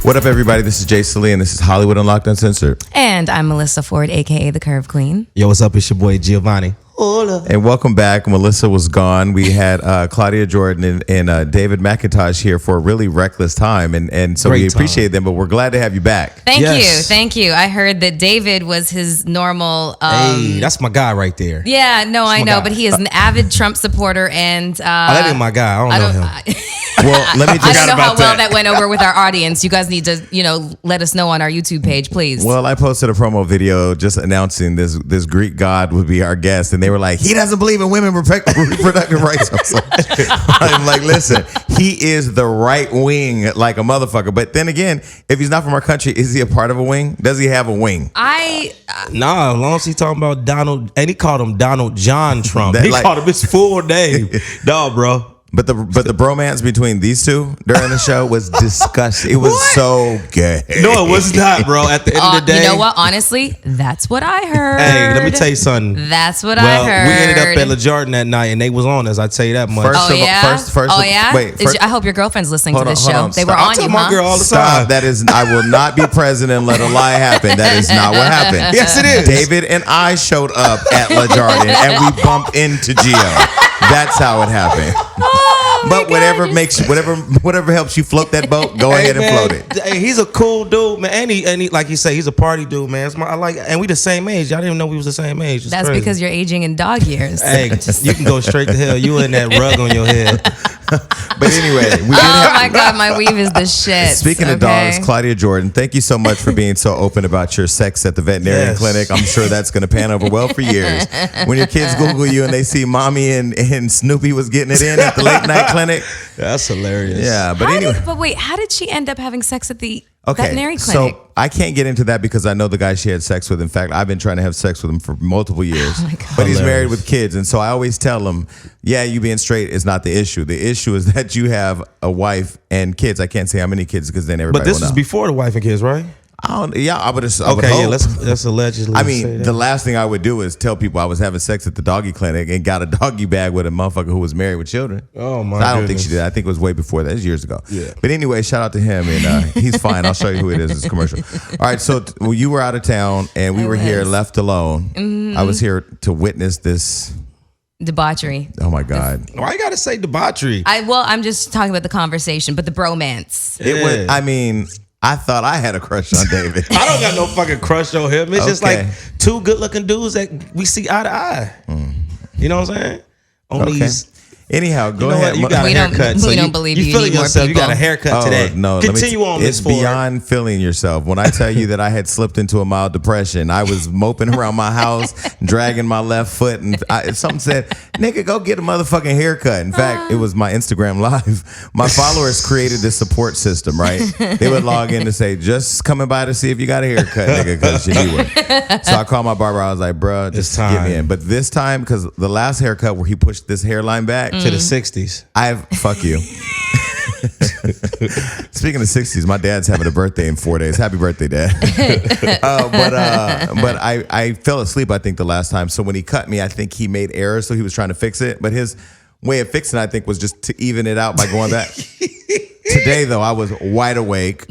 What up, everybody? This is Jay Salee, and this is Hollywood Unlocked Uncensored. And I'm Melissa Ford, a.k.a. The Curve Queen. Yo, what's up? It's your boy Giovanni. Hola. And welcome back. Melissa was gone. We had Claudia Jordan and David McIntosh here for a really reckless time. And so Great we time. appreciate them, but we're glad to have you back. Thank you. I heard that David was his normal... Hey, that's my guy right there. Yeah, no, I my know, guy. but he is an avid Trump supporter and... That ain't my guy. I don't know him. Well, let me just... I don't know how well that went over with our audience. You guys need to, let us know on our YouTube page, please. Well, I posted a promo video just announcing this Greek god would be our guest, and they were like, he doesn't believe in women reproductive rights. I'm like, listen, he is the right wing like a motherfucker. But then again, if he's not from our country, is he a part of a wing? Does he have a wing? Nah, as long as he talking about Donald, and he called him Donald John Trump. That, He like- called him his full name. No, bro. But the bromance between these two during the show was disgusting. It was so gay. No, it was not, bro. At the end of the day. You know what? Honestly, that's what I heard. Hey, let me tell you something. That's what I heard. We ended up at La Jordan that night, and they was on us. I tell you that much. First Oh, of- yeah? first- Wait, I hope your girlfriend's listening to this show. They were I on tell you, my huh? girl all the Stop. time. That is, I will not be president. Let a lie happen. That is not what happened. Yes, it is. David and I showed up at La Jordan, and we bumped into Gio. That's how it happened. But whatever helps you float that boat, go ahead and float it. Hey, he's a cool dude, man. And he like you say, he's a party dude, man. And we the same age. I didn't even know we was the same age. It's That's crazy. because you're aging in dog years. Hey, you can go straight to hell. You in that rug on your head. But anyway, we did Oh have. my God, my weave is the shit. Speaking of okay? dogs, Claudia Jordan, thank you so much for being so open about your sex at the veterinarian Yes. clinic. I'm sure that's going to pan over well for years. When your kids Google you and they see mommy and Snoopy was getting it in at the late night clinic. That's hilarious. Yeah, but anyway. But wait, how did she end up having sex at the Okay, veterinary clinic? so I can't get into that because I know the guy she had sex with. In fact, I've been trying to have sex with him for multiple years. Oh my God. But he's Hilarious. married with kids. And so I always tell him, yeah, you being straight is not the issue. The issue is that you have a wife and kids. I can't say how many kids because then everybody But this will is know. before the wife and kids, right? I would Okay, yeah, hope. let's allegedly I say mean, that. the last thing I would do is tell people I was having sex at the doggy clinic and got a doggy bag with a motherfucker who was married with children. Oh, my So I don't think goodness. she did. I think it was way before that. It was years ago. Yeah. But anyway, shout out to him, and he's fine. I'll show you who it is. It's a commercial. All right, so you were out of town, and we were here left alone. Mm-hmm. I was here to witness this. Debauchery. Oh my God! Why you gotta say debauchery? I'm just talking about the conversation, but the bromance. It was. I mean, I thought I had a crush on David. I don't got no fucking crush on him. It's just Okay. like two good looking dudes that we see eye to eye. You know what I'm saying? On Okay. these. Anyhow, go You know ahead. what? You got a We don't- haircut. we so don't you, believe you you feeling need more yourself. You got a people. haircut today. No, let me Continue on, It's Miss Ford. beyond feeling yourself. When I tell you that I had slipped into a mild depression, I was moping around my house, dragging my left foot, and something said, "Nigga, go get a motherfucking haircut." In fact, it was my Instagram live. My followers created this support system, right? They would log in to say, "Just coming by to see if you got a haircut, nigga, because you need one." So I called my barber. I was like, "Bruh, just It's get me time. in." But this time, because the last haircut where he pushed this hairline back To the 60s. fuck you. Speaking of 60s, my dad's having a birthday in 4 days. Happy birthday, Dad. But I fell asleep, I think, the last time. So when he cut me, I think he made errors, so he was trying to fix it. But his way of fixing it, I think, was just to even it out by going back. Today, though, I was wide awake.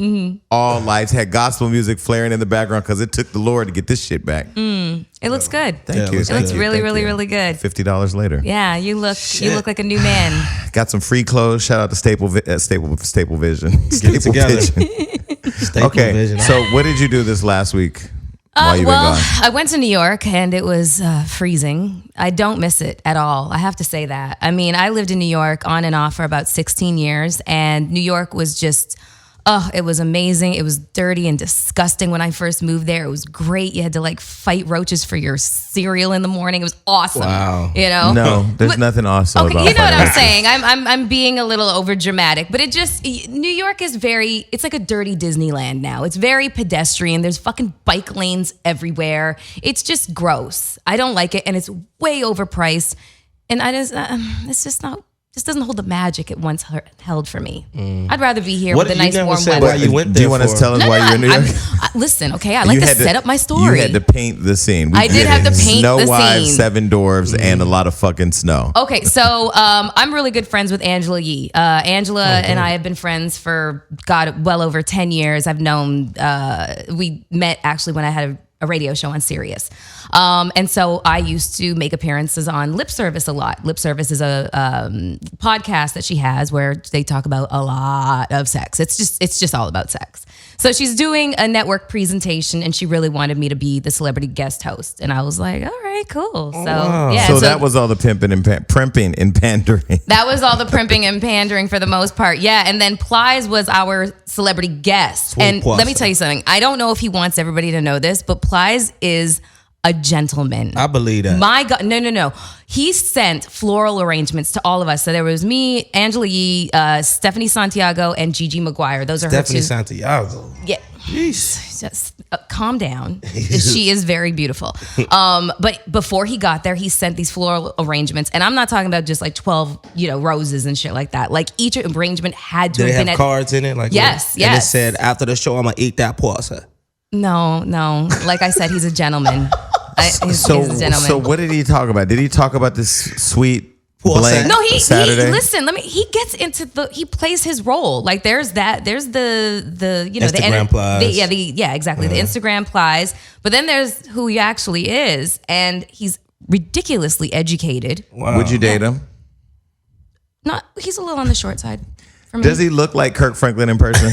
All lights, had gospel music flaring in the background because it took the Lord to get this shit back. It looks good. Thank you. It looks really, really, really good. $50 later. Yeah, you look like a new man. Got some free clothes. Shout out to Staple Vision. Get it together. Vision. Staple Okay, Vision. so what did you do this last week while you've been gone? I went to New York and it was freezing. I don't miss it at all. I have to say that. I mean, I lived in New York on and off for about 16 years, and New York was just, it was amazing. It was dirty and disgusting when I first moved there. It was great. You had to like fight roaches for your cereal in the morning. It was awesome. Wow. You know? No, there's But- nothing awesome Okay, about you know what fighting. I'm saying. I'm being a little over dramatic, but it just New York is it's like a dirty Disneyland now. It's very pedestrian. There's fucking bike lanes everywhere. It's just gross. I don't like it, and it's way overpriced. And it's just not just doesn't hold the magic it once held for me. I'd rather be here with a you nice never warm said weather. why you went Do you there want to for? tell us why you're in New York? Listen, okay, I like to set up my story. You had to paint the scene. We I did have to paint Snow the Wives, scene. 7 Dwarfs, and a lot of fucking snow. Okay, so I'm really good friends with Angela Yee. Angela and I have been friends for, God, well over 10 years. I've known, we met actually when I had a radio show on Sirius. And so I used to make appearances on Lip Service a lot. Lip Service is a podcast that she has where they talk about a lot of sex. It's just all about sex. So she's doing a network presentation and she really wanted me to be the celebrity guest host. And I was like, all right, cool. So yeah. So that was all the pimping and primping and pandering. That was all the primping and pandering for the most part. Yeah. And then Plies was our celebrity guest. And let me tell you something. I don't know if he wants everybody to know this, but Plies is a gentleman. I believe that. My God, no. He sent floral arrangements to all of us. So there was me, Angela Yee, Stephanie Santiago, and Gigi McGuire. Those are Stephanie her two. Santiago. Yeah. Just calm down. She is very beautiful. But before he got there, he sent these floral arrangements, and I'm not talking about just like 12, roses and shit like that. Like each arrangement had to Did have it been have cards in it? Like Yes, And it yes. said after the show, I'm gonna eat that pasta. No. Like I said, he's a gentleman. He's a gentleman. So what did he talk about? Did he talk about this sweet Well, blank No, he Saturday? listen, he gets into he plays his role. Like there's the Instagram plies. Exactly. The Instagram plies. But then there's who he actually is, and he's ridiculously educated. Wow. Would you date him? He's a little on the short side for me. Does he look like Kirk Franklin in person?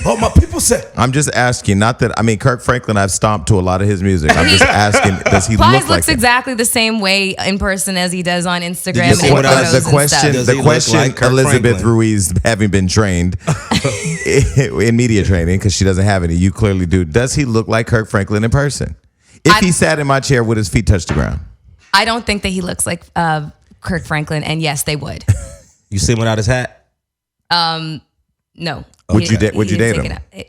Oh, my people say. I'm just asking. Not that Kirk Franklin. I've stomped to a lot of his music. I'm just asking. Does he Plies look like looks him? exactly the same way in person as he does on Instagram you and see photos what I- The and question, stuff. Does the he look question. like Kirk Elizabeth Franklin? Ruiz, having been trained in media training because she doesn't have any, you clearly do. Does he look like Kirk Franklin in person? If he sat in my chair, would his feet touch the ground? I don't think that he looks like Kirk Franklin, and yes, they would. You see him without his hat? No. Would you date didn't him? take it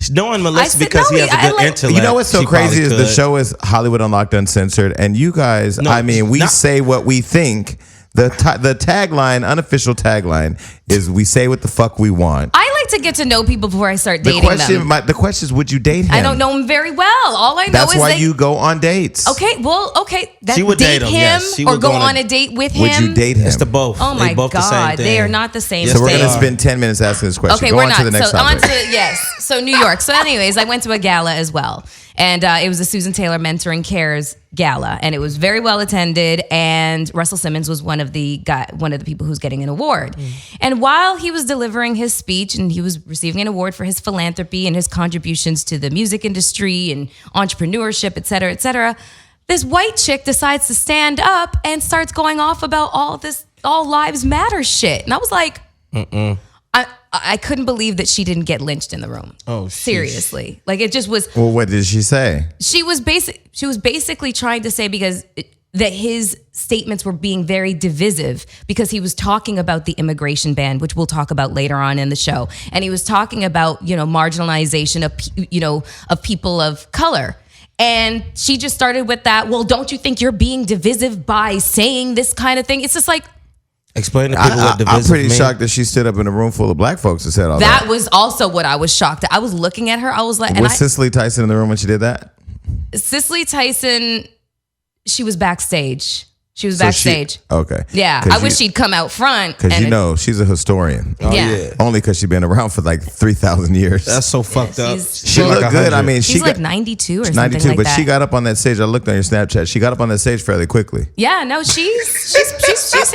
out. Knowing I Melissa said because no, he has a I good like- intellect. You know what's so she crazy is probably the could. show is Hollywood Unlocked Uncensored, and you guys, No, we not- say what we think. The tagline, unofficial tagline, is we say what the fuck we want. I like to get to know people before I start The dating question, them. the question is, would you date him? I don't know him very well. All I know That's is why that you go on dates. Okay, She would date him, yes. She or would go go on on a- a date with him. Would you date him? It's the both. Oh They my both the same God, thing. they are not the same. Yes, So we're they gonna are. spend 10 minutes asking this question. Okay, Go we're on not. to the next So on topic. to yes. So New York. So anyways, I went to a gala as well, and it was the Susan Taylor Mentoring Cares gala, and it was very well attended. And Russell Simmons was one of the people who's getting an award. And while he was delivering his speech, and he was receiving an award for his philanthropy and his contributions to the music industry and entrepreneurship, et cetera, this white chick decides to stand up and starts going off about all lives matter shit. And I was like, I couldn't believe that she didn't get lynched in the room. Oh, sheesh. seriously. Like it just was. Well, what did she say? She was basically trying to say that his statements were being very divisive because he was talking about the immigration ban, which we'll talk about later on in the show, and he was talking about marginalization of people of color. And she just started with that. Well, don't you think you're being divisive by saying this kind of thing? It's just like. Explain to people what divisive I'm pretty means. shocked that she stood up in a room full of black folks and said all that. That was also what I was shocked at. I was looking at her. I was like, Was Cicely Tyson in the room when she did that? Cicely Tyson, she was backstage. She was So backstage. Okay. Yeah, 'Cause I wish she'd come out front. Because she's a historian. Oh, Yeah. yeah. Only because she's been around for like 3,000 years. That's so fucked up. she's- she like looked good. 100. I mean, She's she like got 92 or something 92, like but that. she got up on that stage. I looked on your Snapchat. She got up on that stage fairly quickly. Yeah, no, she's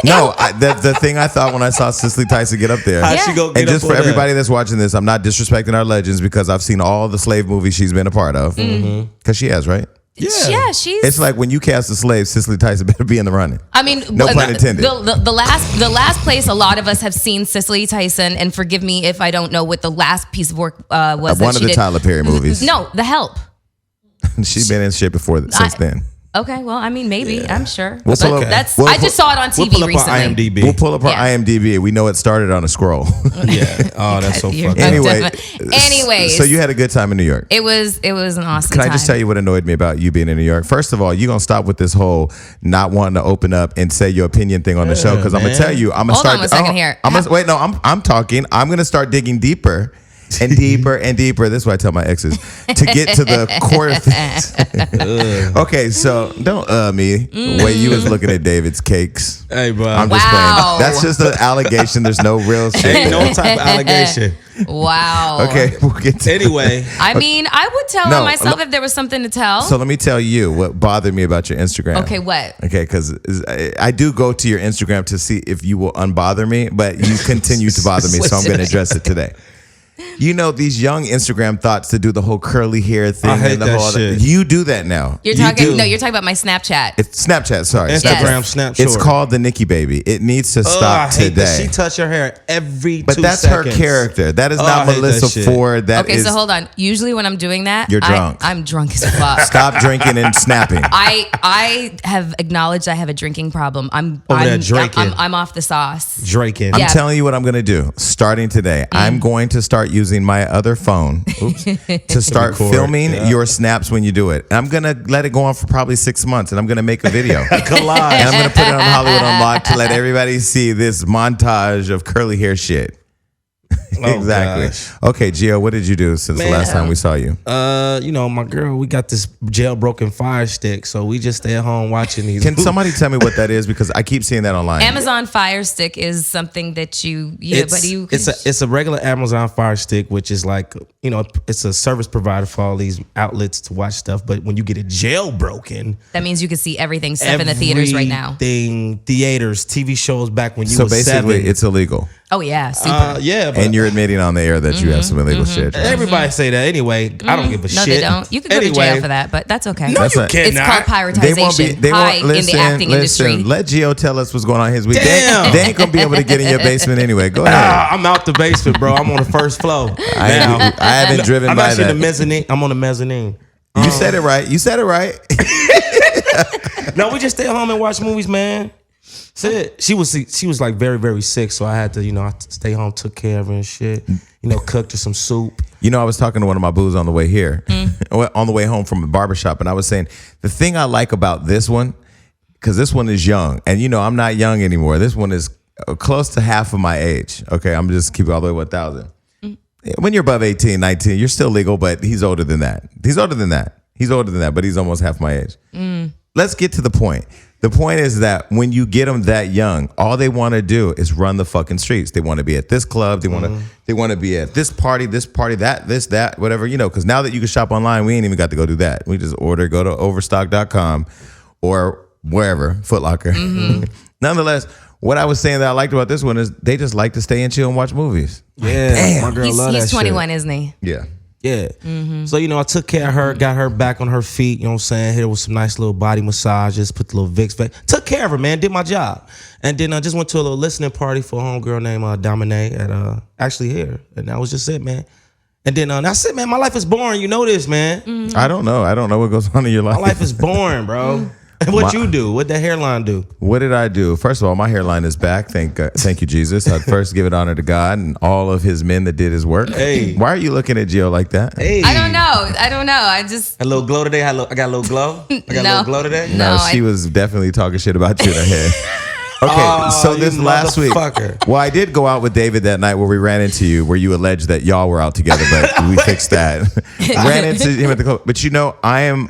No, the thing I thought when I saw Cicely Tyson get up there. How'd Yeah. she go get And just up for on that? everybody that's watching this, I'm not disrespecting our legends because I've seen all the slave movies she's been a part of. Because she has, right? yeah, she's. It's like when you cast a slave, Cicely Tyson better be in the running. I mean, No pun intended. The last place a lot of us have seen Cicely Tyson, and forgive me if I don't know what the last piece of work was. One that of she the did. Tyler Perry movies. No, The Help. She's been in shit before since then. Okay, well, I mean, maybe. I'm sure. We'll But pull up- that's. we'll I pull- just saw it on TV We'll pull up recently. on IMDb. We'll pull up our Yeah. IMDb. We know it started on a scroll. Yeah. Oh, that's so You're fucked right. up. Anyways, so you had a good time in New York. It was an awesome Can time. I just tell you what annoyed me about you being in New York? First of all, you're going to stop with this whole not wanting to open up and say your opinion thing on the show because I'm going to man. tell you. I'm going to Hold start. on one second here. Wait, no, I'm talking. I'm going to start digging deeper and deeper and deeper. This is what I tell my exes to get to the core of things. Okay, so don't me. The way you was looking at David's cakes. Hey, bro. I'm just Wow. playing. That's just an allegation. There's no real shit. Ain't no there. type of allegation. Wow. Okay, we'll get to Anyway. I mean, I would tell No, on myself if there was something to tell. So let me tell you what bothered me about your Instagram. Okay, what? Okay, because I do go to your Instagram to see if you will unbother me, but you continue to bother me, so I'm going to address it today. You know these young Instagram thoughts to do the whole curly hair thing. I hate and the that whole shit. You do that now. You're You talking. do. No, you're talking about my Snapchat. It's Snapchat. Sorry, Instagram, Yes. Snap It's Short. called the Nikki Baby. It needs to I stop hate that today. she touch her hair every But 2 that's seconds. her character. That is Oh, not I hate that Melissa shit. Ford. That Okay, is. so hold on. Usually when I'm doing that, You're drunk. I'm drunk as fuck. Stop drinking and snapping. I have acknowledged I have a drinking problem. I'm Over there I'm, drinking. I'm off the sauce. Draking. Yeah. I'm telling you what I'm going to do. Starting today, I'm going to start using my other phone to start Record, filming yeah. your snaps when you do it. And I'm going to let it go on for probably 6 months, and I'm going to make a video. Collage. And I'm going to put it on Hollywood Unlocked to let everybody see this montage of curly hair shit. Oh, Exactly. gosh. Okay, Gio, what did you do since the Man. last time we saw you? You know, my girl, we got this jailbroken Fire Stick, so we just stay at home watching these. Can somebody tell me what that is? Because I keep seeing that online. Amazon Fire Stick is something that It's a regular Amazon Fire Stick, which is like, you know, it's a service provider for all these outlets to watch stuff. But when you get it jailbroken, that means you can see everything stuff in the theaters right now. everything, theaters, TV shows back when you So was basically, 7. it's illegal. Oh yeah, super. Yeah, but And you're admitting on the air that you have some illegal shit. everybody say that anyway. I don't give a no, shit. they don't. You can go to jail for that, but that's okay. No, That's you right. cannot. It's called prioritization. Hi, in the acting industry. Let Gio tell us what's going on his week. Damn. They ain't gonna be able to get in your basement anyway. Go ahead. I'm out the basement, bro. I'm on the first floor. I haven't driven I'm by actually in that. the mezzanine. I'm on the mezzanine. You said it right. You said it right. No, we just stay at home and watch movies, man. That's it. She was like very, very sick, so I had to, you know, I stay home, took care of her and shit. You know, cooked her some soup. You know, I was talking to one of my boos on the way here, on the way home from the barbershop, and I was saying the thing I like about this one, because this one is young, and you know, I'm not young anymore. This one is close to half of my age. Okay, I'm just keep it all the way 1,000. When you're above 18, 19, you're still legal, but he's older than that. He's older than that, but he's almost half my age. Let's get to the point. The point is that when you get them that young, all they want to do is run the fucking streets. They want to be at this club. They want to be at this party, that, whatever, you know, because now that you can shop online, we ain't even got to go do that. We just go to overstock.com or wherever, Foot Locker. Nonetheless, what I was saying that I liked about this one is they just like to stay and chill and watch movies. Yeah, my girl love that He's shit. 21, isn't he? Yeah. Yeah. So, you know, I took care of her, got her back on her feet, you know what I'm saying? Hit her with some nice little body massages, put the little Vicks back. Took care of her, man, did my job. And then I just went to a little listening party for a homegirl named Dominique at actually here. And that was just it, man. And then that's it, man. My life is boring. You know this, man. I don't know. I don't know what goes on in your life. My life is boring, bro. And what you do? What that hairline do? What did I do? First of all, my hairline is back. Thank you, Jesus. I'd first give it honor to God and all of his men that did his work. Hey. Why are you looking at Gio like that? Hey. I don't know. I just A little glow today? I got a little glow? I got a No. little glow today? No. She was definitely talking shit about you in her head. Okay, Oh, so this you last week, motherfucker. well, I did go out with David that night where we ran into you, where you alleged that y'all were out together, but we fixed that. Ran into him at the club. But you know, I am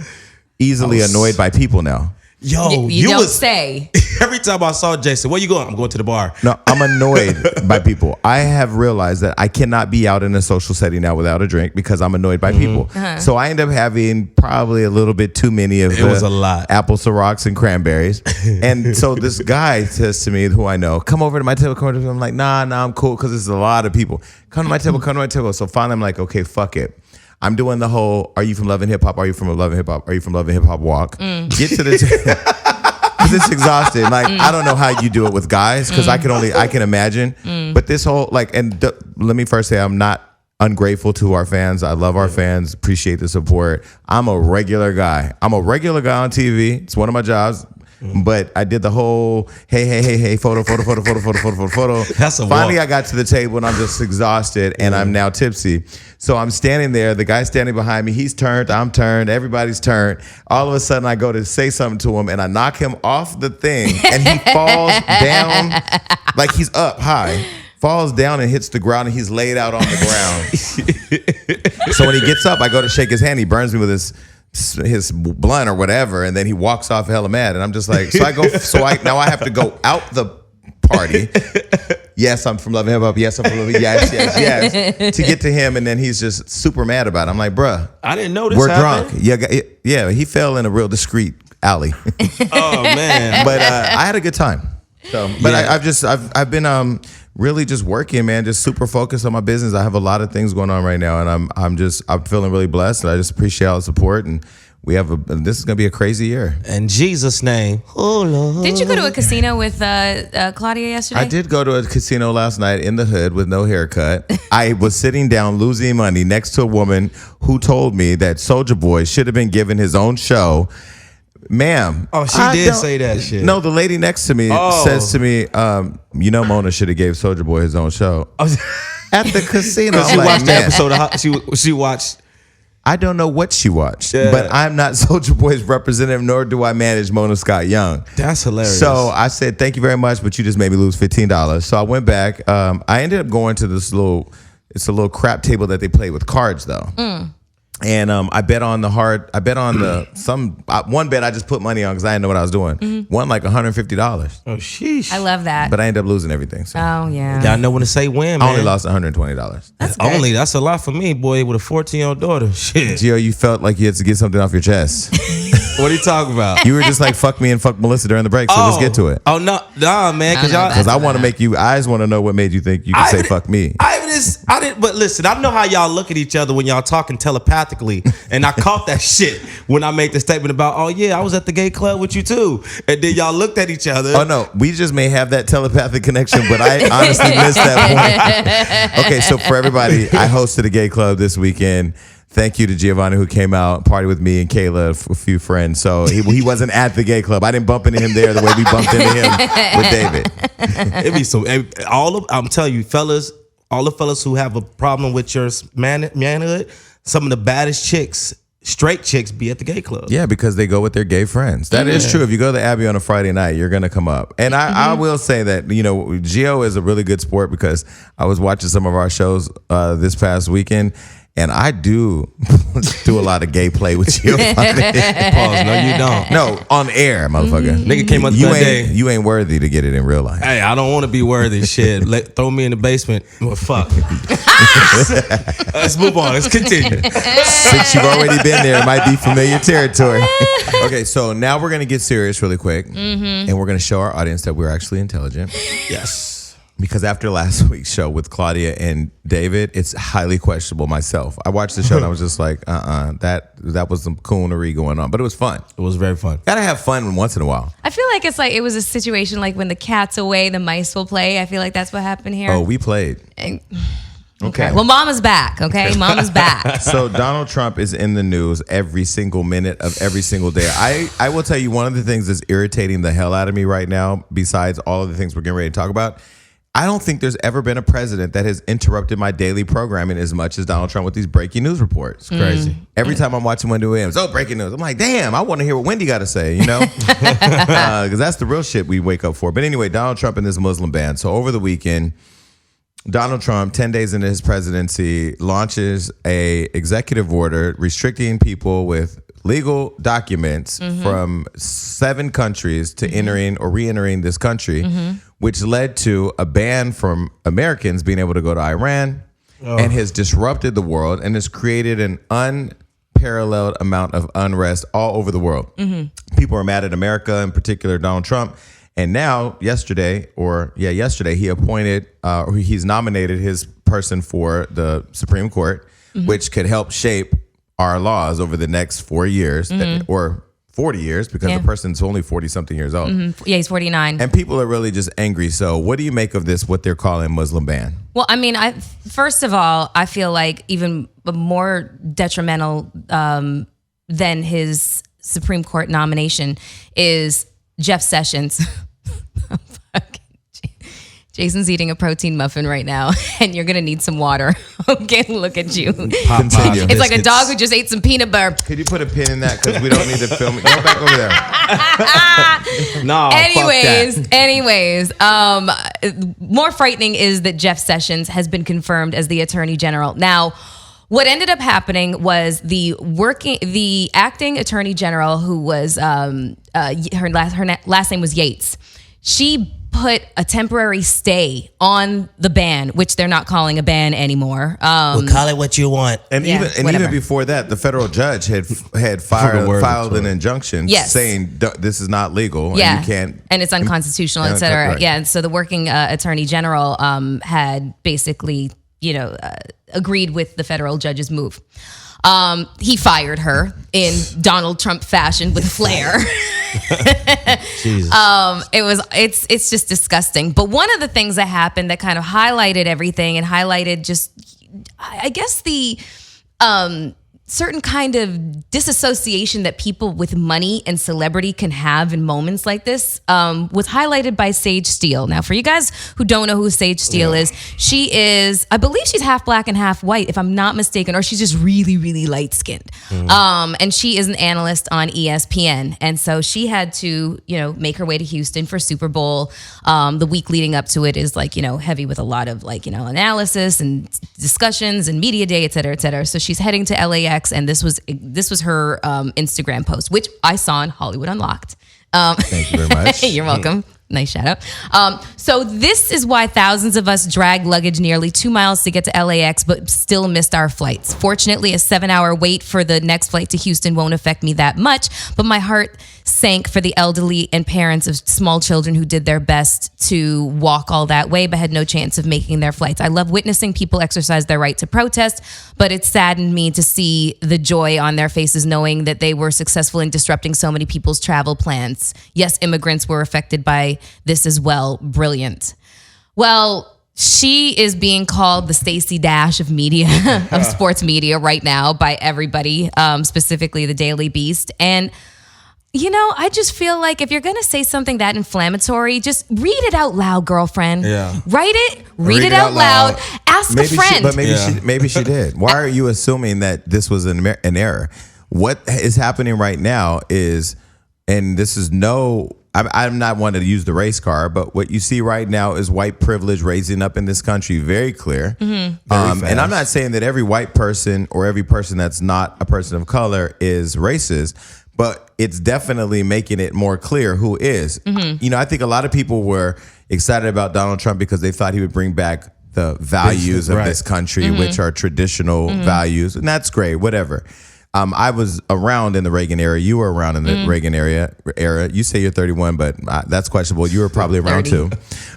easily annoyed by people now. Yo, you don't was say. every time I saw Jason, where you going? I'm going to the bar. No, I'm annoyed by people. I have realized that I cannot be out in a social setting now without a drink because I'm annoyed by people. So I end up having probably a little bit too many of was a lot. apple Cirocs and cranberries. And so this guy says to me, who I know, come over to my table, come over to me. I'm like, nah, I'm cool because there's a lot of people. Come to my table. So finally I'm like, okay, fuck it. I'm doing the whole, are you from Love and Hip Hop? Are you from Love and Hip Hop? Are you from Love and Hip Hop walk? Get to this. Because it's exhausting. Like, I don't know how you do it with guys because I can imagine. But this whole, like, let me first say I'm not ungrateful to our fans. I love our fans. Appreciate the support. I'm a regular guy. I'm a regular guy on TV. It's one of my jobs. But I did the whole hey, photo. That's a Finally, walk. I got to the table and I'm just exhausted and I'm now tipsy. So I'm standing there. The guy's standing behind me. He's turned. I'm turned. Everybody's turned. All of a sudden, I go to say something to him and I knock him off the thing and he falls down like he's up high. Falls down and hits the ground and he's laid out on the ground. So when he gets up, I go to shake his hand. He burns me with his blunt or whatever, and then he walks off hella mad. And I'm just like, now I have to go out the party. Yes, I'm from Love and Hip Hop. Yes, I'm from Love. Yes. To get to him, and then he's just super mad about it. I'm like, bruh, I didn't know this. we're happened. drunk. Yeah. He fell in a real discreet alley, Oh man. but I had a good time. So, but Yeah. I've been really just working, man, just super focused on my business. I have a lot of things going on right now, and I'm feeling really blessed, and I just appreciate all the support. And this is gonna be a crazy year. In Jesus' name. Oh Lord. Didn't you go to a casino with Claudia yesterday? I did go to a casino last night in the hood with no haircut. I was sitting down losing money next to a woman who told me that Soulja Boy should have been given his own show. Ma'am. Oh, she I did don't- say that shit. No, the lady next to me Oh. says to me, Mona should have gave Soulja Boy his own show. At the casino. She I'm like, watched the man, episode of she watched. I don't know what she watched, Yeah. but I'm not Soulja Boy's representative, nor do I manage Mona Scott Young. That's hilarious. So I said, thank you very much, but you just made me lose $15. So I went back. I ended up going to it's a little crap table that they play with cards though. And I bet on one bet I just put money on because I didn't know what I was doing. Won like $150, oh sheesh. I love that. but I ended up losing everything. So Oh yeah. Y'all know when to say when, man. I only lost $120. That's good. That's a lot for me, boy, with a 14-year-old daughter. Shit. Gio, you felt like you had to get something off your chest. What are you talking about? You were just like, fuck me and fuck Melissa during the break, so let's get to it. Oh no, nah, man, because I know y'all. that. Because I want to make you, I just want to know what made you think you could say fuck me. I didn't. But listen, I know how y'all look at each other when y'all talking telepathically, and I caught that shit when I made the statement about, oh yeah, I was at the gay club with you too, and then y'all looked at each other. Oh no, we just may have that telepathic connection, but I honestly missed that point. Okay, so for everybody, I hosted a gay club this weekend. Thank you to Giovanni who came out, party with me and Kayla, a few friends. So he wasn't at the gay club. I didn't bump into him there the way we bumped into him with David. It be some I'm telling you, fellas, all the fellas who have a problem with your manhood, some of the baddest chicks, straight chicks, be at the gay club. Yeah, because they go with their gay friends. That is true. If you go to the Abbey on a Friday night, you're going to come up. And I will say that, Gio is a really good sport because I was watching some of our shows this past weekend. And I do a lot of gay play with Giovanni. Pause. No, you don't. No, on air, motherfucker. Nigga came up You that day. ain't, you ain't worthy to get it in real life. Hey, I don't want to be worthy. Shit, throw me in the basement. Well, fuck. Let's move on. Let's continue. Since you've already been there, it might be familiar territory. Okay, so now we're going to get serious really quick. And we're going to show our audience that we're actually intelligent. Yes. Because after last week's show with Claudia and David, it's highly questionable myself. I watched the show and I was just like, that was some coonery going on. But it was fun. It was very fun. Gotta have fun once in a while. I feel like it was a situation like when the cat's away, the mice will play. I feel like that's what happened here. Oh, we played. Okay. Well, Mama's back. Okay, Mama's back. So Donald Trump is in the news every single minute of every single day. I will tell you one of the things that's irritating the hell out of me right now, besides all of the things we're getting ready to talk about, I don't think there's ever been a president that has interrupted my daily programming as much as Donald Trump with these breaking news reports. Crazy. Every time I'm watching Wendy Williams, breaking news. I'm like, damn, I want to hear what Wendy got to say, Because that's the real shit we wake up for. But anyway, Donald Trump and this Muslim ban. So over the weekend, Donald Trump, 10 days into his presidency, launches a executive order restricting people with legal documents from 7 countries to entering or re-entering this country, which led to a ban from Americans being able to go to Iran and has disrupted the world and has created an unparalleled amount of unrest all over the world. People are mad at America, in particular Donald Trump. And now, yesterday, he appointed, or he's nominated his person for the Supreme Court, which could help shape our laws over the next 4 years, or 40 years because the person's only 40 something years old. Yeah, he's 49. And people are really just angry. So what do you make of this, what they're calling Muslim ban? Well, I mean, first of all, I feel like even more detrimental than his Supreme Court nomination is Jeff Sessions. Jason's eating a protein muffin right now, and you're gonna need some water. Okay, look at you. Continue. It's like a dog who just ate some peanut butter. Could you put a pin in that because we don't need to film it? Go back over there. No. Anyways, more frightening is that Jeff Sessions has been confirmed as the Attorney General. Now, what ended up happening was the acting Attorney General, who was her last name was Yates. She put a temporary stay on the ban, which they're not calling a ban anymore. Well, call it what you want. And even before that, the federal judge had filed an injunction saying this is not legal. Yeah, and you can't, and it's unconstitutional, et cetera. Right. Yeah, and so the working Attorney General had basically, agreed with the federal judge's move. He fired her in Donald Trump fashion with flair. Jesus. It's just disgusting. But one of the things that happened that kind of highlighted everything and highlighted just, I guess, the certain kind of disassociation that people with money and celebrity can have in moments like this was highlighted by Sage Steele. Now, for you guys who don't know who Sage Steele is, she is, I believe she's half black and half white, if I'm not mistaken, or she's just really, really light skinned. And she is an analyst on ESPN. And so she had to, make her way to Houston for Super Bowl. The week leading up to it is heavy with a lot of analysis and discussions and media day, et cetera, et cetera. So she's heading to LAX. And this was her Instagram post, which I saw on Hollywood Unlocked. Thank you very much. You're welcome. Nice shout out. So this is why thousands of us dragged luggage nearly 2 miles to get to LAX, but still missed our flights. Fortunately, a 7-hour wait for the next flight to Houston won't affect me that much, but my heart sank for the elderly and parents of small children who did their best to walk all that way, but had no chance of making their flights. I love witnessing people exercise their right to protest, but it saddened me to see the joy on their faces knowing that they were successful in disrupting so many people's travel plans. Yes, immigrants were affected by this as well. Brilliant. Well, she is being called the Stacey Dash of media, of sports media right now by everybody, specifically the Daily Beast. And I just feel like if you're going to say something that inflammatory, just read it out loud, girlfriend. Yeah. Write it, read it out loud. Ask a friend. Maybe she did. Why are you assuming that this was an error? What is happening right now is, and this is I'm not one to use the race card, but what you see right now is white privilege raising up in this country, very clear. And I'm not saying that every white person or every person that's not a person of color is racist, but it's definitely making it more clear who is. I think a lot of people were excited about Donald Trump because they thought he would bring back the values of this country, which are traditional values, and that's great, whatever. I was around in the Reagan era. You were around in the Reagan era. You say you're 31, but that's questionable. You were probably around 30. too.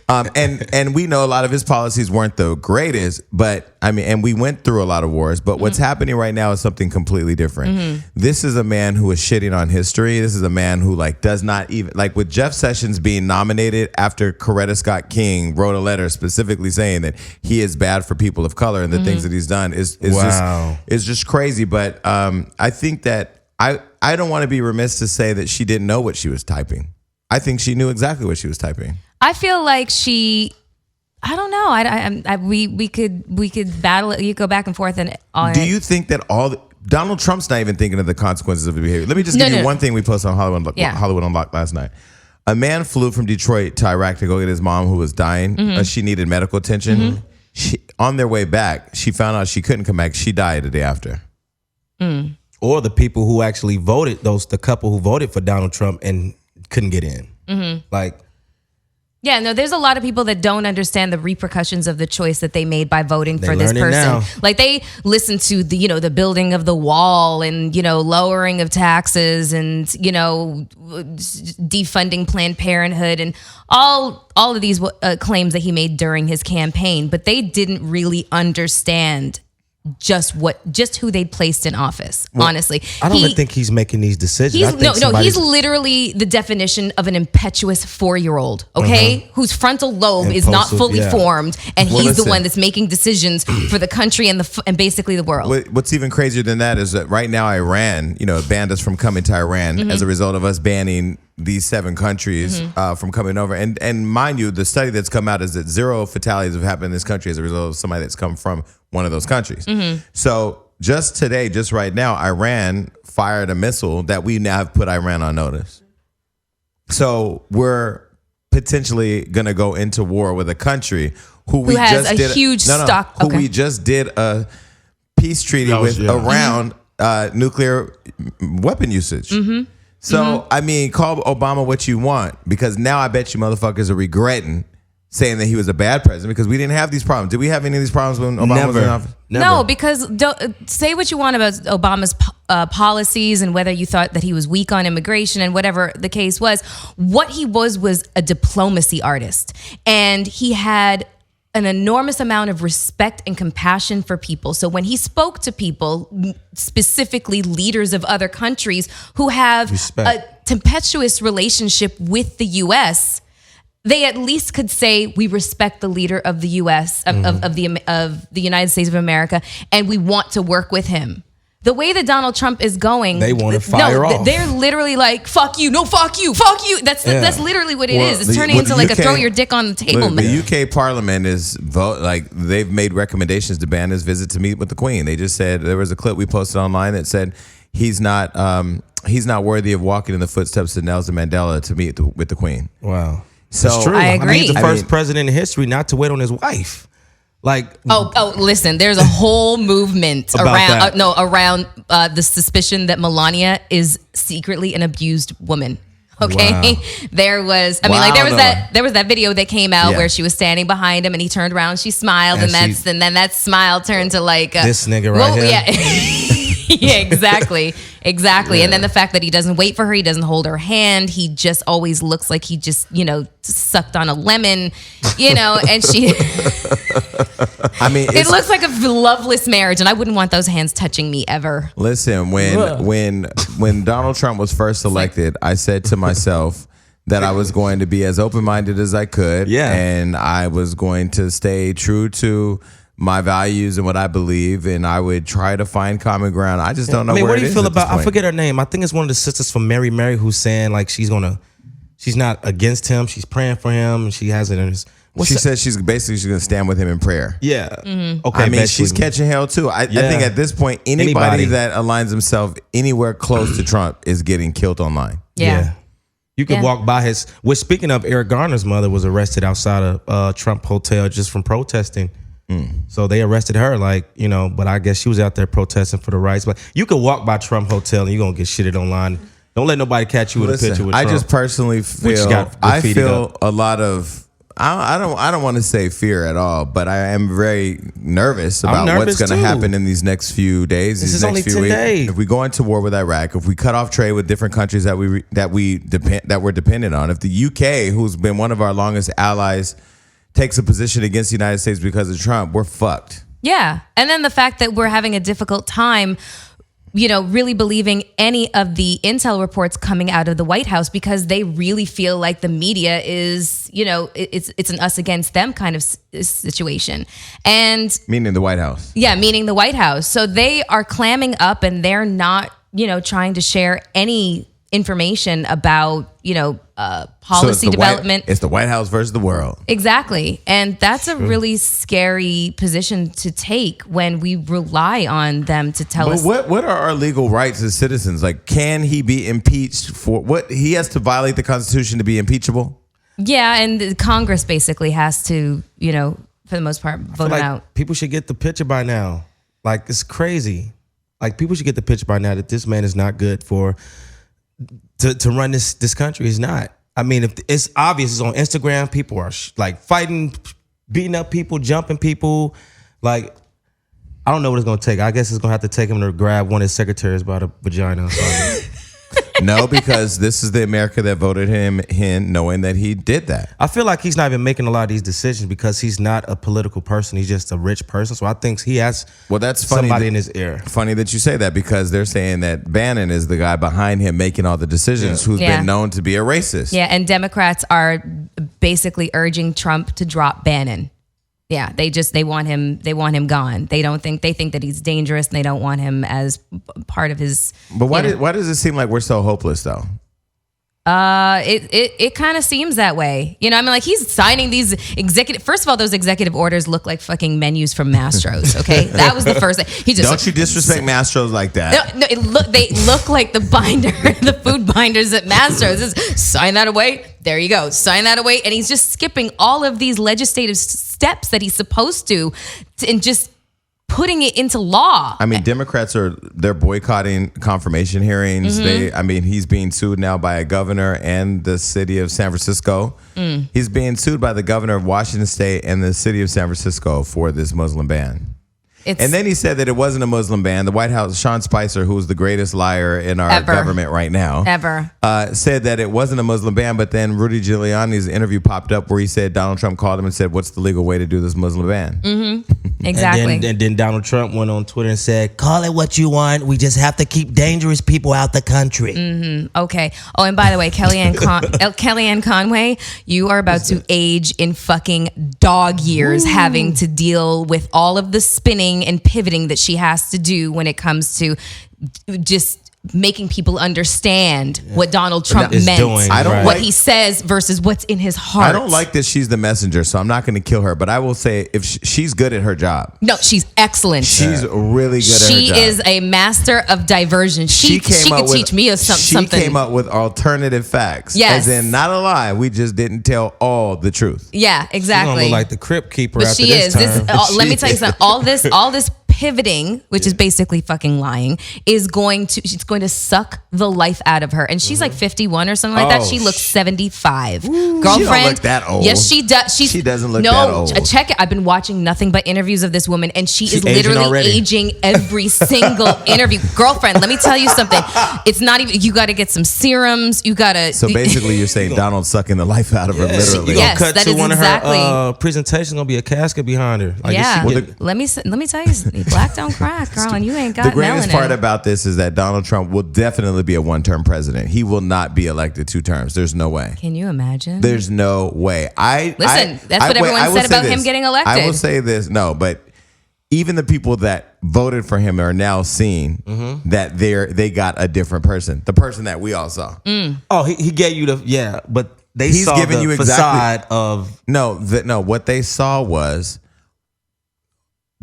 And we know a lot of his policies weren't the greatest, but and we went through a lot of wars, but what's happening right now is something completely different. This is a man who is shitting on history. This is a man who does not even, with Jeff Sessions being nominated after Coretta Scott King wrote a letter specifically saying that he is bad for people of color and the things that he's done is just crazy. But I think that I don't want to be remiss to say that she didn't know what she was typing. I think she knew exactly what she was typing. I feel like I don't know. We could battle it. You go back and forth and all. Do you think that Donald Trump's not even thinking of the consequences of his behavior? Let me just give you one thing we posted on Hollywood Unlocked last night. A man flew from Detroit to Iraq to go get his mom who was dying. She needed medical attention. On their way back, she found out she couldn't come back. She died the day after. Or the people who actually voted, the couple who voted for Donald Trump and couldn't get in. Yeah, no, there's a lot of people that don't understand the repercussions of the choice that they made by voting for this person. Now. They listen to the building of the wall and, lowering of taxes and, defunding Planned Parenthood and all of these claims that he made during his campaign. But they didn't really understand just who they placed in office. Honestly, I don't even think he's making these decisions. He's literally the definition of an impetuous 4-year-old. Okay, whose frontal lobe is not fully formed, and he's the one that's making decisions for the country and basically the world. What's even crazier than that is that right now Iran, banned us from coming to Iran as a result of us banning these 7 countries from coming over. And mind you, the study that's come out is that 0 fatalities have happened in this country as a result of somebody that's come from one of those countries. So just today, just right now, Iran fired a missile that we now have put Iran on notice. So we're potentially going to go into war with a country who we just did a peace treaty with around nuclear weapon usage. So, I mean, call Obama what you want, because now I bet you motherfuckers are regretting saying that he was a bad president, because we didn't have these problems. Did we have any of these problems when Obama was in office? Never. No, because say what you want about Obama's policies and whether you thought that he was weak on immigration and whatever the case was. What he was a diplomacy artist. And he had an enormous amount of respect and compassion for people. So when he spoke to people, specifically leaders of other countries who have a tempestuous relationship with the U.S., they at least could say, we respect the leader of the U.S., of the United States of America, and we want to work with him. The way that Donald Trump is going, they want to fire off. They're literally like, fuck you, no, fuck you, fuck you. That's literally what it is. It's turning into like a throw your dick on the table. The UK Parliament is they've made recommendations to ban his visit to meet with the Queen. They just said, there was a clip we posted online that said he's not worthy of walking in the footsteps of Nelson Mandela to meet with the Queen. Wow. So that's true. I agree. He's the first president in history not to wait on his wife. Like, listen, there's a whole movement around the suspicion that Melania is secretly an abused woman. Okay. Wow. There was that video that came out where she was standing behind him and he turned around, she smiled, and then that smile turned to like this nigga right here. Yeah. Yeah, exactly. Yeah. And then the fact that he doesn't wait for her, he doesn't hold her hand, he just always looks like he just, sucked on a lemon, and she I mean, it looks like a loveless marriage, and I wouldn't want those hands touching me ever. Listen, when Donald Trump was first elected, I said to myself that I was going to be as open-minded as I could, and I was going to stay true to my values and what I believe, and I would try to find common ground. I just don't know where what do you feel about, I forget her name. I think it's one of the sisters from Mary Mary who's saying like she's not against him. She's praying for him. And she has it in his... She said she's going to stand with him in prayer. Yeah. Mm-hmm. Okay. I mean, she's catching hell too. I think at this point, anybody that aligns himself anywhere close to Trump is getting killed online. Yeah. You could walk by his... Which, speaking of, Eric Garner's mother was arrested outside of Trump Hotel just from protesting. So they arrested her, but I guess she was out there protesting for the rights. But you could walk by Trump Hotel and you're going to get shitted online. Don't let nobody catch you with a picture with Trump. I just personally feel, a lot of, I don't want to say fear at all, but I am very nervous about what's going to happen in these next few days. This is only 10 days. If we go into war with Iraq, if we cut off trade with different countries that we're dependent on, if the UK, who's been one of our longest allies, takes a position against the United States because of Trump, we're fucked. Yeah. And then the fact that we're having a difficult time, really believing any of the intel reports coming out of the White House, because they really feel like the media is, it's an us against them kind of situation. And meaning the White House. Yeah, meaning the White House. So they are clamming up and they're not, trying to share any information about, policy development. It's the White House versus the world. Exactly. And that's a really scary position to take when we rely on them to tell us. What are our legal rights as citizens? Like, can he be impeached for what? He has to violate the Constitution to be impeachable? Yeah, and the Congress basically has to, for the most part, vote him out. People should get the picture by now. Like, it's crazy. Like, people should get the picture by now that this man is not good for... To run this country. Is not. I mean, if it's obvious, it's on Instagram. People are fighting, beating up people, jumping people. Like, I don't know what it's gonna take. I guess it's gonna have to take him to grab one of his secretaries by the vagina. No, because this is the America that voted him in, knowing that he did that. I feel like he's not even making a lot of these decisions because he's not a political person. He's just a rich person. So I think he has That's funny. somebody in his ear. Funny that you say that because they're saying that Bannon is the guy behind him making all the decisions, who's Yeah. been known to be a racist. Yeah, and Democrats are basically urging Trump to drop Bannon. Yeah, they want him gone. They think that he's dangerous and they don't want him as part of his. But why does it seem like we're so hopeless though? It kind of seems that way. You know, I mean, like he's signing these first of all, those executive orders look like fucking menus from Mastro's. Okay, that was the first thing. He just Don't you disrespect Mastro's like that? No, they look like the binder, the food binders at Mastro's. Just sign that away. There you go. Sign that away. And he's just skipping all of these legislative steps that he's supposed to and just putting it into law. I mean, Democrats they're boycotting confirmation hearings. He's being sued now by a governor and the city of San Francisco. He's being sued by the governor of Washington State and the city of San Francisco for this Muslim ban. And then he said that it wasn't a Muslim ban. The White House, Sean Spicer, who's the greatest liar in our government right now, said that it wasn't a Muslim ban. But then Rudy Giuliani's interview popped up where he said Donald Trump called him and said, "What's the legal way to do this Muslim ban?" Exactly. And then Donald Trump went on Twitter and said, "Call it what you want. We just have to keep dangerous people out the country." Okay. Oh, and by the way, Kellyanne Conway, you are about to age in fucking dog years, having to deal with all of the spinning and pivoting that she has to do when it comes to just making people understand what Donald Trump meant, what he says versus what's in his heart. I don't like that she's the messenger, so I'm not going to kill her. But I will say, if she's good at her job. No, she's excellent. She's really good at her job. She is a master of diversion. She could teach me something. She came up with alternative facts. Yes. As in, not a lie. We just didn't tell all the truth. Yeah, exactly. She's gonna look like the Crypt Keeper but after she this is. time. Let me tell you something. All this pivoting, which is basically fucking lying, she's going to suck the life out of her. And she's like 51 or something like that. She looks 75. Girlfriend. She don't look that old. Yes, she does. She doesn't look that old. Check it. I've been watching nothing but interviews of this woman, and she is aging literally already. aging every single interview. Girlfriend, let me tell you something. It's not even, you got to get some serums. You got to. So basically, you're saying Donald's sucking the life out of her, literally. You Yes, gonna cut that to is one exactly- of her presentations, gonna be a casket behind her. Like, Yeah. is she get- let me tell you, black don't crack, girl, and you ain't got The greatest melanin. part about this is that Donald Trump will definitely be a one-term president. He will not be elected 2 terms. There's no way. Can you imagine? There's no way. Listen, that's what everyone said about him getting elected. I will say this. No, but even the people that voted for him are now seeing that they got a different person. The person that we all saw. Oh, he gave you but He's saw giving the you facade exactly of No, what they saw was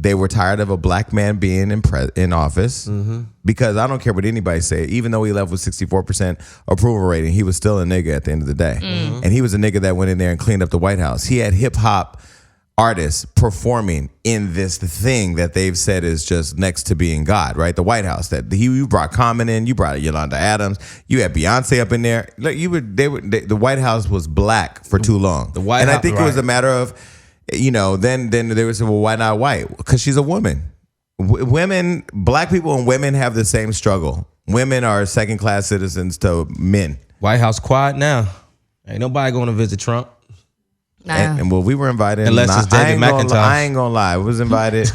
they were tired of a black man being in office because I don't care what anybody say. Even though he left with 64% approval rating, he was still a nigga at the end of the day. And he was a nigga that went in there and cleaned up the White House. He had hip hop artists performing in this thing that they've said is just next to being God, right? The White House. You brought Common in, you brought Yolanda Adams, you had Beyonce up in there. Like the White House was black for too long. I think it was a matter of, then they would say, well, why not white? Because she's a woman. Women, black people and women have the same struggle. Women are second-class citizens to men. White House quiet now. Ain't nobody going to visit Trump. And we were invited. Unless it's David McIntosh. I ain't gonna lie. I was invited.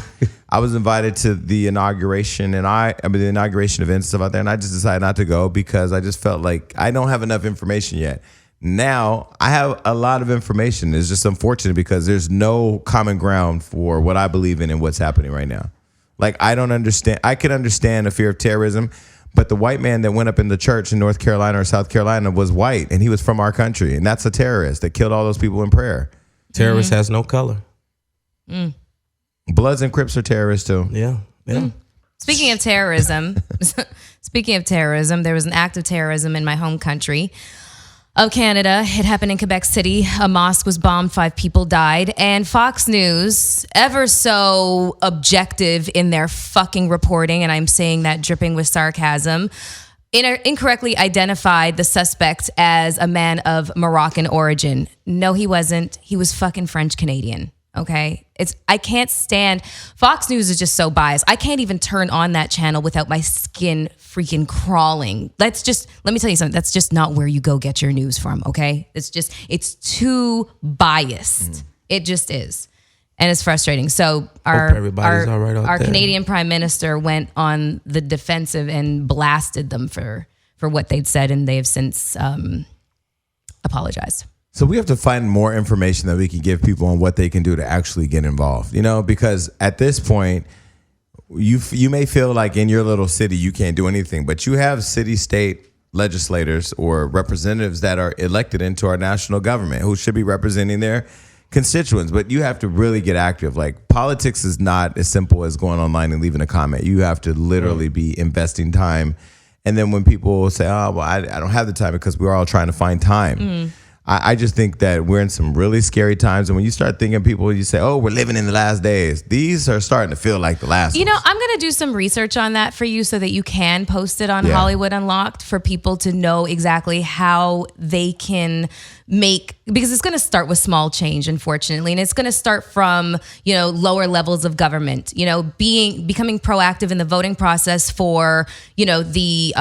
I was invited to the inauguration, and the inauguration event and stuff out there, and I just decided not to go because I just felt like I don't have enough information yet. Now I have a lot of information. It's just unfortunate because there's no common ground for what I believe in and what's happening right now. Like I don't understand. I could understand a fear of terrorism. But the white man that went up in the church in North Carolina or South Carolina was white, and he was from our country. And that's a terrorist that killed all those people in prayer. Terrorist has no color. Bloods and Crips are terrorists too. Yeah. Speaking of terrorism, there was an act of terrorism in my home country of Canada. It happened in Quebec City. A mosque was bombed, 5 people died. And Fox News, ever so objective in their fucking reporting, and I'm saying that dripping with sarcasm, incorrectly identified the suspect as a man of Moroccan origin. No, he wasn't. He was fucking French Canadian. Okay. I can't stand Fox News is just so biased. I can't even turn on that channel without my skin freaking crawling. Let me tell you something. That's just not where you go get your news from. Okay. It's too biased. It just is. And it's frustrating. So our Canadian Prime Minister went on the defensive and blasted them for what they'd said, and they have since apologized. So we have to find more information that we can give people on what they can do to actually get involved, because at this point, you may feel like in your little city you can't do anything, but you have city, state legislators or representatives that are elected into our national government who should be representing their constituents, but you have to really get active. Like, politics is not as simple as going online and leaving a comment. You have to literally be investing time. And then when people say, oh, well, I don't have the time because we're all trying to find time. I just think that we're in some really scary times. And when you start thinking people, you say, oh, we're living in the last days. These are starting to feel like the last ones. I'm going to do some research on that for you so that you can post it on Hollywood Unlocked for people to know exactly how they can because it's going to start with small change, unfortunately. And it's going to start from, lower levels of government, becoming proactive in the voting process for, the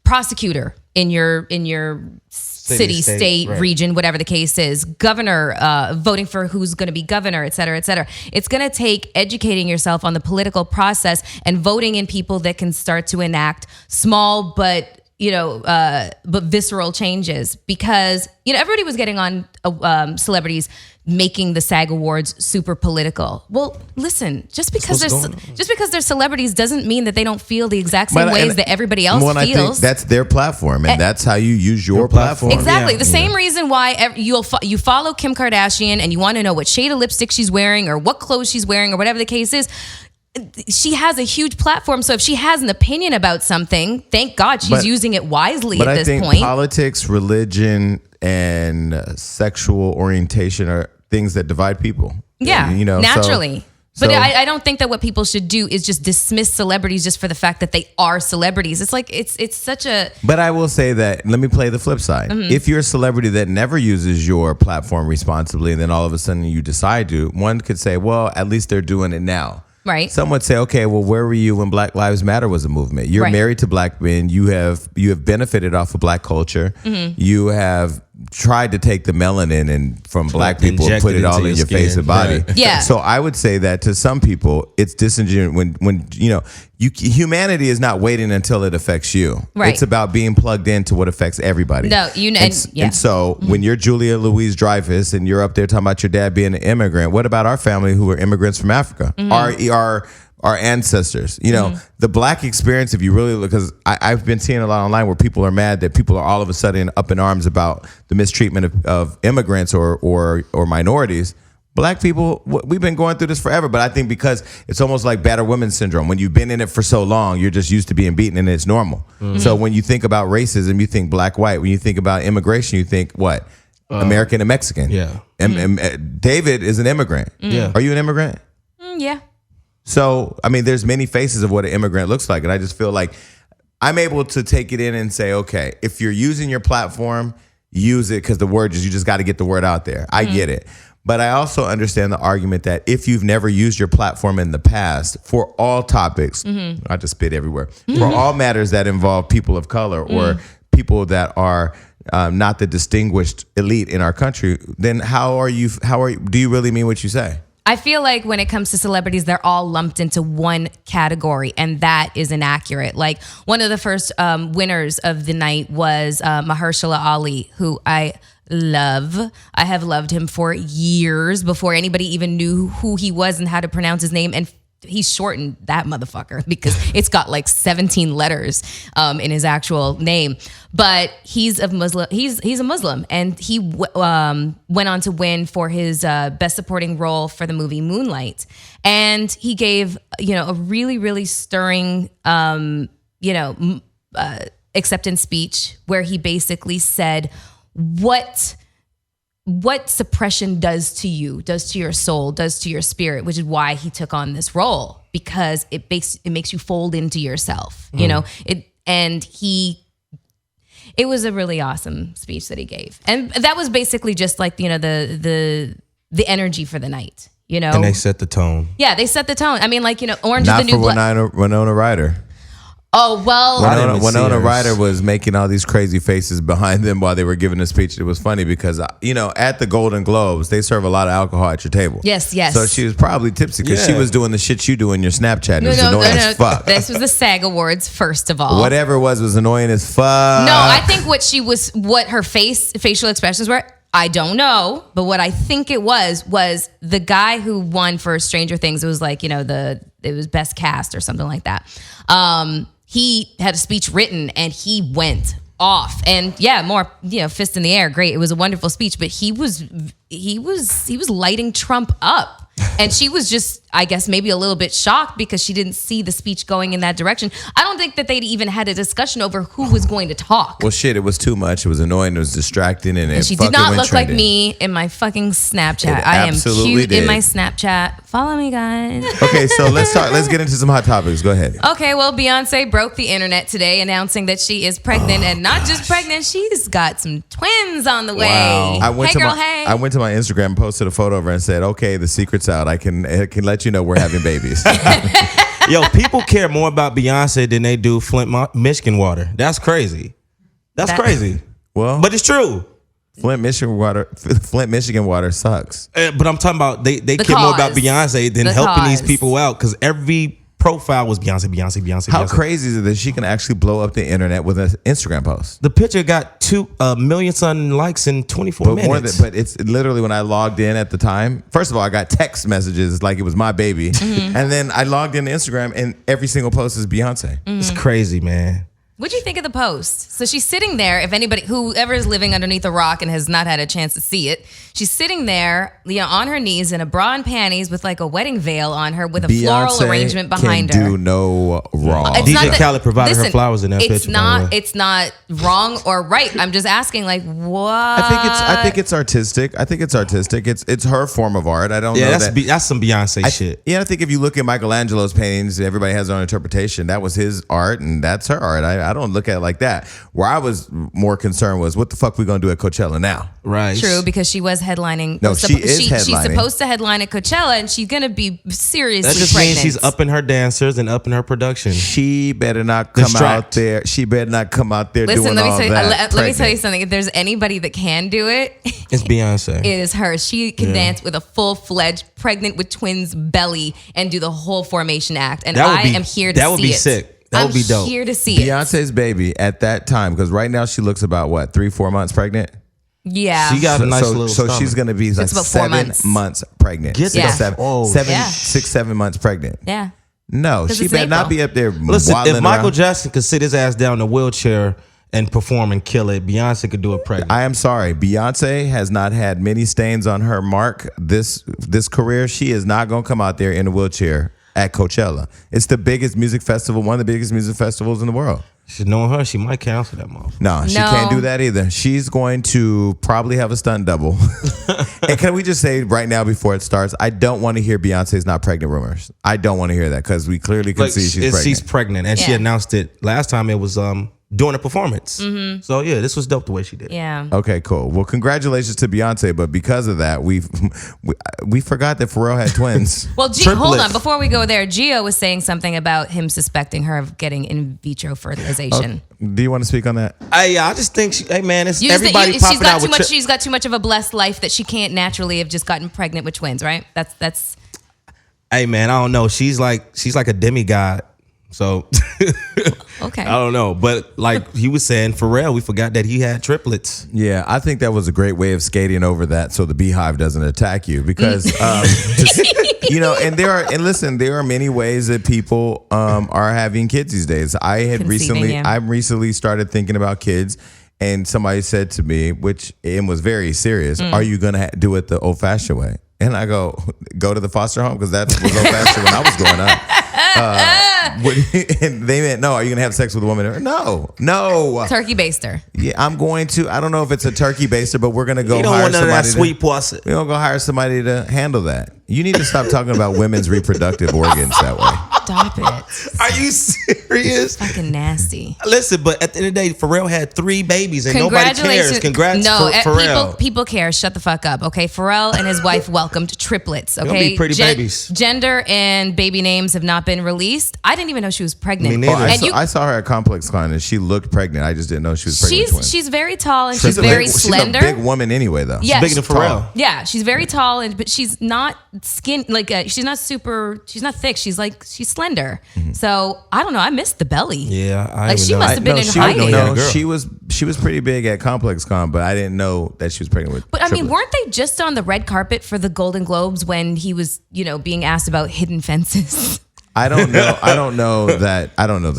prosecutor in your city, state, right, region, whatever the case is, governor, voting for who's going to be governor, et cetera, et cetera. It's going to take educating yourself on the political process and voting in people that can start to enact small but visceral changes, because everybody was getting on celebrities making the SAG Awards super political. Well, listen, just because they're celebrities doesn't mean that they don't feel the exact same ways that everybody else feels. I think that's their platform, and that's how you use your platform. Exactly. Yeah. The same reason why you follow Kim Kardashian and you want to know what shade of lipstick she's wearing or what clothes she's wearing or whatever the case is. She has a huge platform, so if she has an opinion about something, thank God she's using it wisely at this point. But I think politics, religion, and sexual orientation are things that divide people. Yeah, naturally. But I don't think that what people should do is just dismiss celebrities just for the fact that they are celebrities. It's like it's such a. But I will say that, let me play the flip side. Mm-hmm. If you're a celebrity that never uses your platform responsibly, and then all of a sudden you decide to, one could say, well, at least they're doing it now. Right. Some would say, okay, well, where were you when Black Lives Matter was a movement? You're married to black men. You have benefited off of black culture. Mm-hmm. You have tried to take the melanin from black people and put it all in your face and body. Right. Yeah. So I would say that to some people, it's disingenuous when humanity is not waiting until it affects you. Right. It's about being plugged into what affects everybody. No, and so when you're Julia Louis-Dreyfus and you're up there talking about your dad being an immigrant, what about our family who are immigrants from Africa? Mm-hmm. Our ancestors, the black experience, if you really look, because I've been seeing a lot online where people are mad that people are all of a sudden up in arms about the mistreatment of immigrants or minorities. Black people, we've been going through this forever, but I think because it's almost like battered women syndrome. When you've been in it for so long, you're just used to being beaten and it's normal. Mm-hmm. So when you think about racism, you think black, white. When you think about immigration, you think what? American and Mexican. Yeah. And David is an immigrant. Yeah. Are you an immigrant? Yeah. So, I mean, there's many faces of what an immigrant looks like. And I just feel like I'm able to take it in and say, okay, if you're using your platform, use it, because the word is, you just got to get the word out there. I get it. But I also understand the argument that if you've never used your platform in the past for all topics, I just spit everywhere, for all matters that involve people of color or people that are not the distinguished elite in our country, then do you really mean what you say? I feel like when it comes to celebrities, they're all lumped into one category, and that is inaccurate. Like, one of the first winners of the night was Mahershala Ali, who I love. I have loved him for years before anybody even knew who he was and how to pronounce his name. And he's shortened that motherfucker because it's got like 17 letters in his actual name. But he's a Muslim. He's a Muslim, and he went on to win for his best supporting role for the movie Moonlight. And he gave a really, really stirring acceptance speech where he basically said what suppression does to you, does to your soul, does to your spirit, which is why he took on this role, because it makes you fold into yourself, it was a really awesome speech that he gave. And that was basically just like, the the energy for the night. You know, And they set the tone. yeah, they set the tone. I mean, like, you know, Orange is Not the New for Black. Winona Ryder. Oh well, I didn't even see Winona hers. Ryder was making all these crazy faces behind them while they were giving the speech. It was funny because, you know, at the Golden Globes, they serve a lot of alcohol at your table. Yes, yes. So she was probably tipsy because she Yeah. was doing the shit you do in your Snapchat. It was annoying as fuck. This was the SAG Awards, first of all. Whatever it was annoying as fuck. No, I think what her facial expressions were, I don't know, but what I think it was the guy who won for Stranger Things. It was like, you know, it was best cast or something like that. He had a speech written and he went off, and yeah, more, you know, fist in the air. Great. It was a wonderful speech, but he was lighting Trump up. And she was just, I guess, maybe a little bit shocked because she didn't see the speech going in that direction. I don't think that they'd even had a discussion over who was going to talk. Well, shit, it was too much. It was annoying. It was distracting. And She did not look like me in my fucking Snapchat. It I am absolutely cute in did. my Snapchat. Follow me, guys. Okay, so let's get into some hot topics. Go ahead. Okay, well, Beyonce broke the internet today announcing that she is pregnant, and not just pregnant, she's got some twins on the way. I went Hey, to girl, my hey. I went to my Instagram, and posted a photo of her, and said, "Okay, the secret's out. I can let you know we're having babies." Yo, people care more about Beyonce than they do Flint, Michigan water. That's crazy. That's crazy. Well, But it's true. Flint, Michigan water sucks. But I'm talking about they The care more about cause. Beyonce than The helping these cause. people out because every profile was Beyonce. How Beyonce. crazy is it that she can actually blow up the internet with an Instagram post? The picture got 2 million something likes in 24 But minutes. but it's literally when I logged in at the time. First of all, I got text messages like it was my baby, and then I logged into Instagram, and every single post is Beyonce. It's crazy, man. What'd you think of the post? So she's sitting there. If anybody, whoever is living underneath a rock and has not had a chance to see it, she's sitting there, you know, on her knees in a bra and panties with like a wedding veil on her with a floral arrangement behind can her. do no wrong. It's DJ not that- Khaled provided her flowers in that it's picture, by the Not, way. it's not wrong or right. I'm just asking, like, what? I think it's artistic. It's her form of art. I don't Yeah, know that's some Beyonce shit. Yeah, I think if you look at Michelangelo's paintings, everybody has their own interpretation. That was his art, and that's her art. I don't look at it like that. Where I was more concerned was, what the fuck we gonna do at Coachella now? Right. True, because she was headlining. No, she is She's headlining. supposed to headline at Coachella, and she's gonna be seriously That just pregnant. means she's upping her dancers and upping her production. She better not come Distract. out there. She better not come out there Listen, doing let me all tell you, that. let me tell you pregnant. something. If there's anybody that can do it, It's Beyonce. it is her. She can dance with a full-fledged pregnant with twins belly and do the whole formation act. And That would I be- am here to see it. that would be sick. That would be dope. I'm here to see it. Beyonce's baby at that time, because right now she looks about what, 3-4 months pregnant. Yeah. She got a nice so little so stomach. she's gonna be like It's about 4 7 months. months pregnant. Get Yeah. Seven, Oh, yeah. 6, 7 months pregnant. Yeah. No, 'Cause she it's better not April. be up there. Listen, waddling if Michael around. Jackson could sit his ass down in a wheelchair and perform and kill it, Beyonce could do it pregnant. I am sorry, Beyonce has not had many stains on her mark this career. She is not gonna come out there in a wheelchair at Coachella. It's the biggest music festival, one of the biggest music festivals in the world. She's knowing her, she might cancel that motherfucker. No, she No. can't do that either. She's going to probably have a stunt double. And can we just say right now before it starts, I don't want to hear Beyonce's not pregnant rumors. I don't want to hear that because we clearly can Like, see she's pregnant. and she Yeah. announced it last time. It was during a performance. Mm-hmm. So yeah, this was dope the way she did. Yeah. Okay, cool. Well, congratulations to Beyonce, but because of that, we forgot that Pharrell had twins. Well, hold Triplets. on. Before we go there, Gio was saying something about him suspecting her of getting in vitro fertilization. Do you want to speak on that? I just think, hey man, it's You just think everybody she's popping got out too with. much. She's got too much of a blessed life that she can't naturally have just gotten pregnant with twins, right? That's. Hey man, I don't know. She's like a demigod. So Okay. I don't know, but like he was saying, Pharrell, we forgot that he had triplets. Yeah, I think that was a great way of skating over that so the beehive doesn't attack you because, there are many ways that people are having kids these days. I Conceiving, recently started thinking about kids, and somebody said to me, which and was very serious, Mm. are you going to do it the old fashioned way? And I go to the foster home because that was old fashioned when I was growing up. And they meant, no, are you going to have sex with a woman? No. Turkey baster. Yeah, I'm going to. I don't know if it's a turkey baster, but we're going to go You don't hire want none of that somebody. sweet pussy. We're going to go hire somebody to handle that. You need to stop talking about women's reproductive organs that way. Stop it. Are you serious? Fucking nasty. Listen, but at the end of the day, Pharrell had 3 babies and nobody cares. Congrats, no, Pharrell. people care. Shut the fuck up, okay? Pharrell and his wife welcomed triplets, okay? They'll be pretty babies. Gender and baby names have not been released. I didn't even know she was pregnant. Me neither. I saw her at Complex Con and she looked pregnant. I just didn't know she was pregnant. with twins. She's very tall and she's very slender. She's a big woman anyway, though. Yeah, Bigger than Pharrell. Yeah, she's very tall, but she's not she's not thick. She's slender. Mm-hmm. So I don't know. I missed the belly. Yeah, like she must have been in hiding. No, she was pretty big at Complex Con, but I didn't know that she was pregnant with. But I mean, weren't they just on the red carpet for the Golden Globes when he was, being asked about hidden fences? I don't know. I don't know that. I don't know.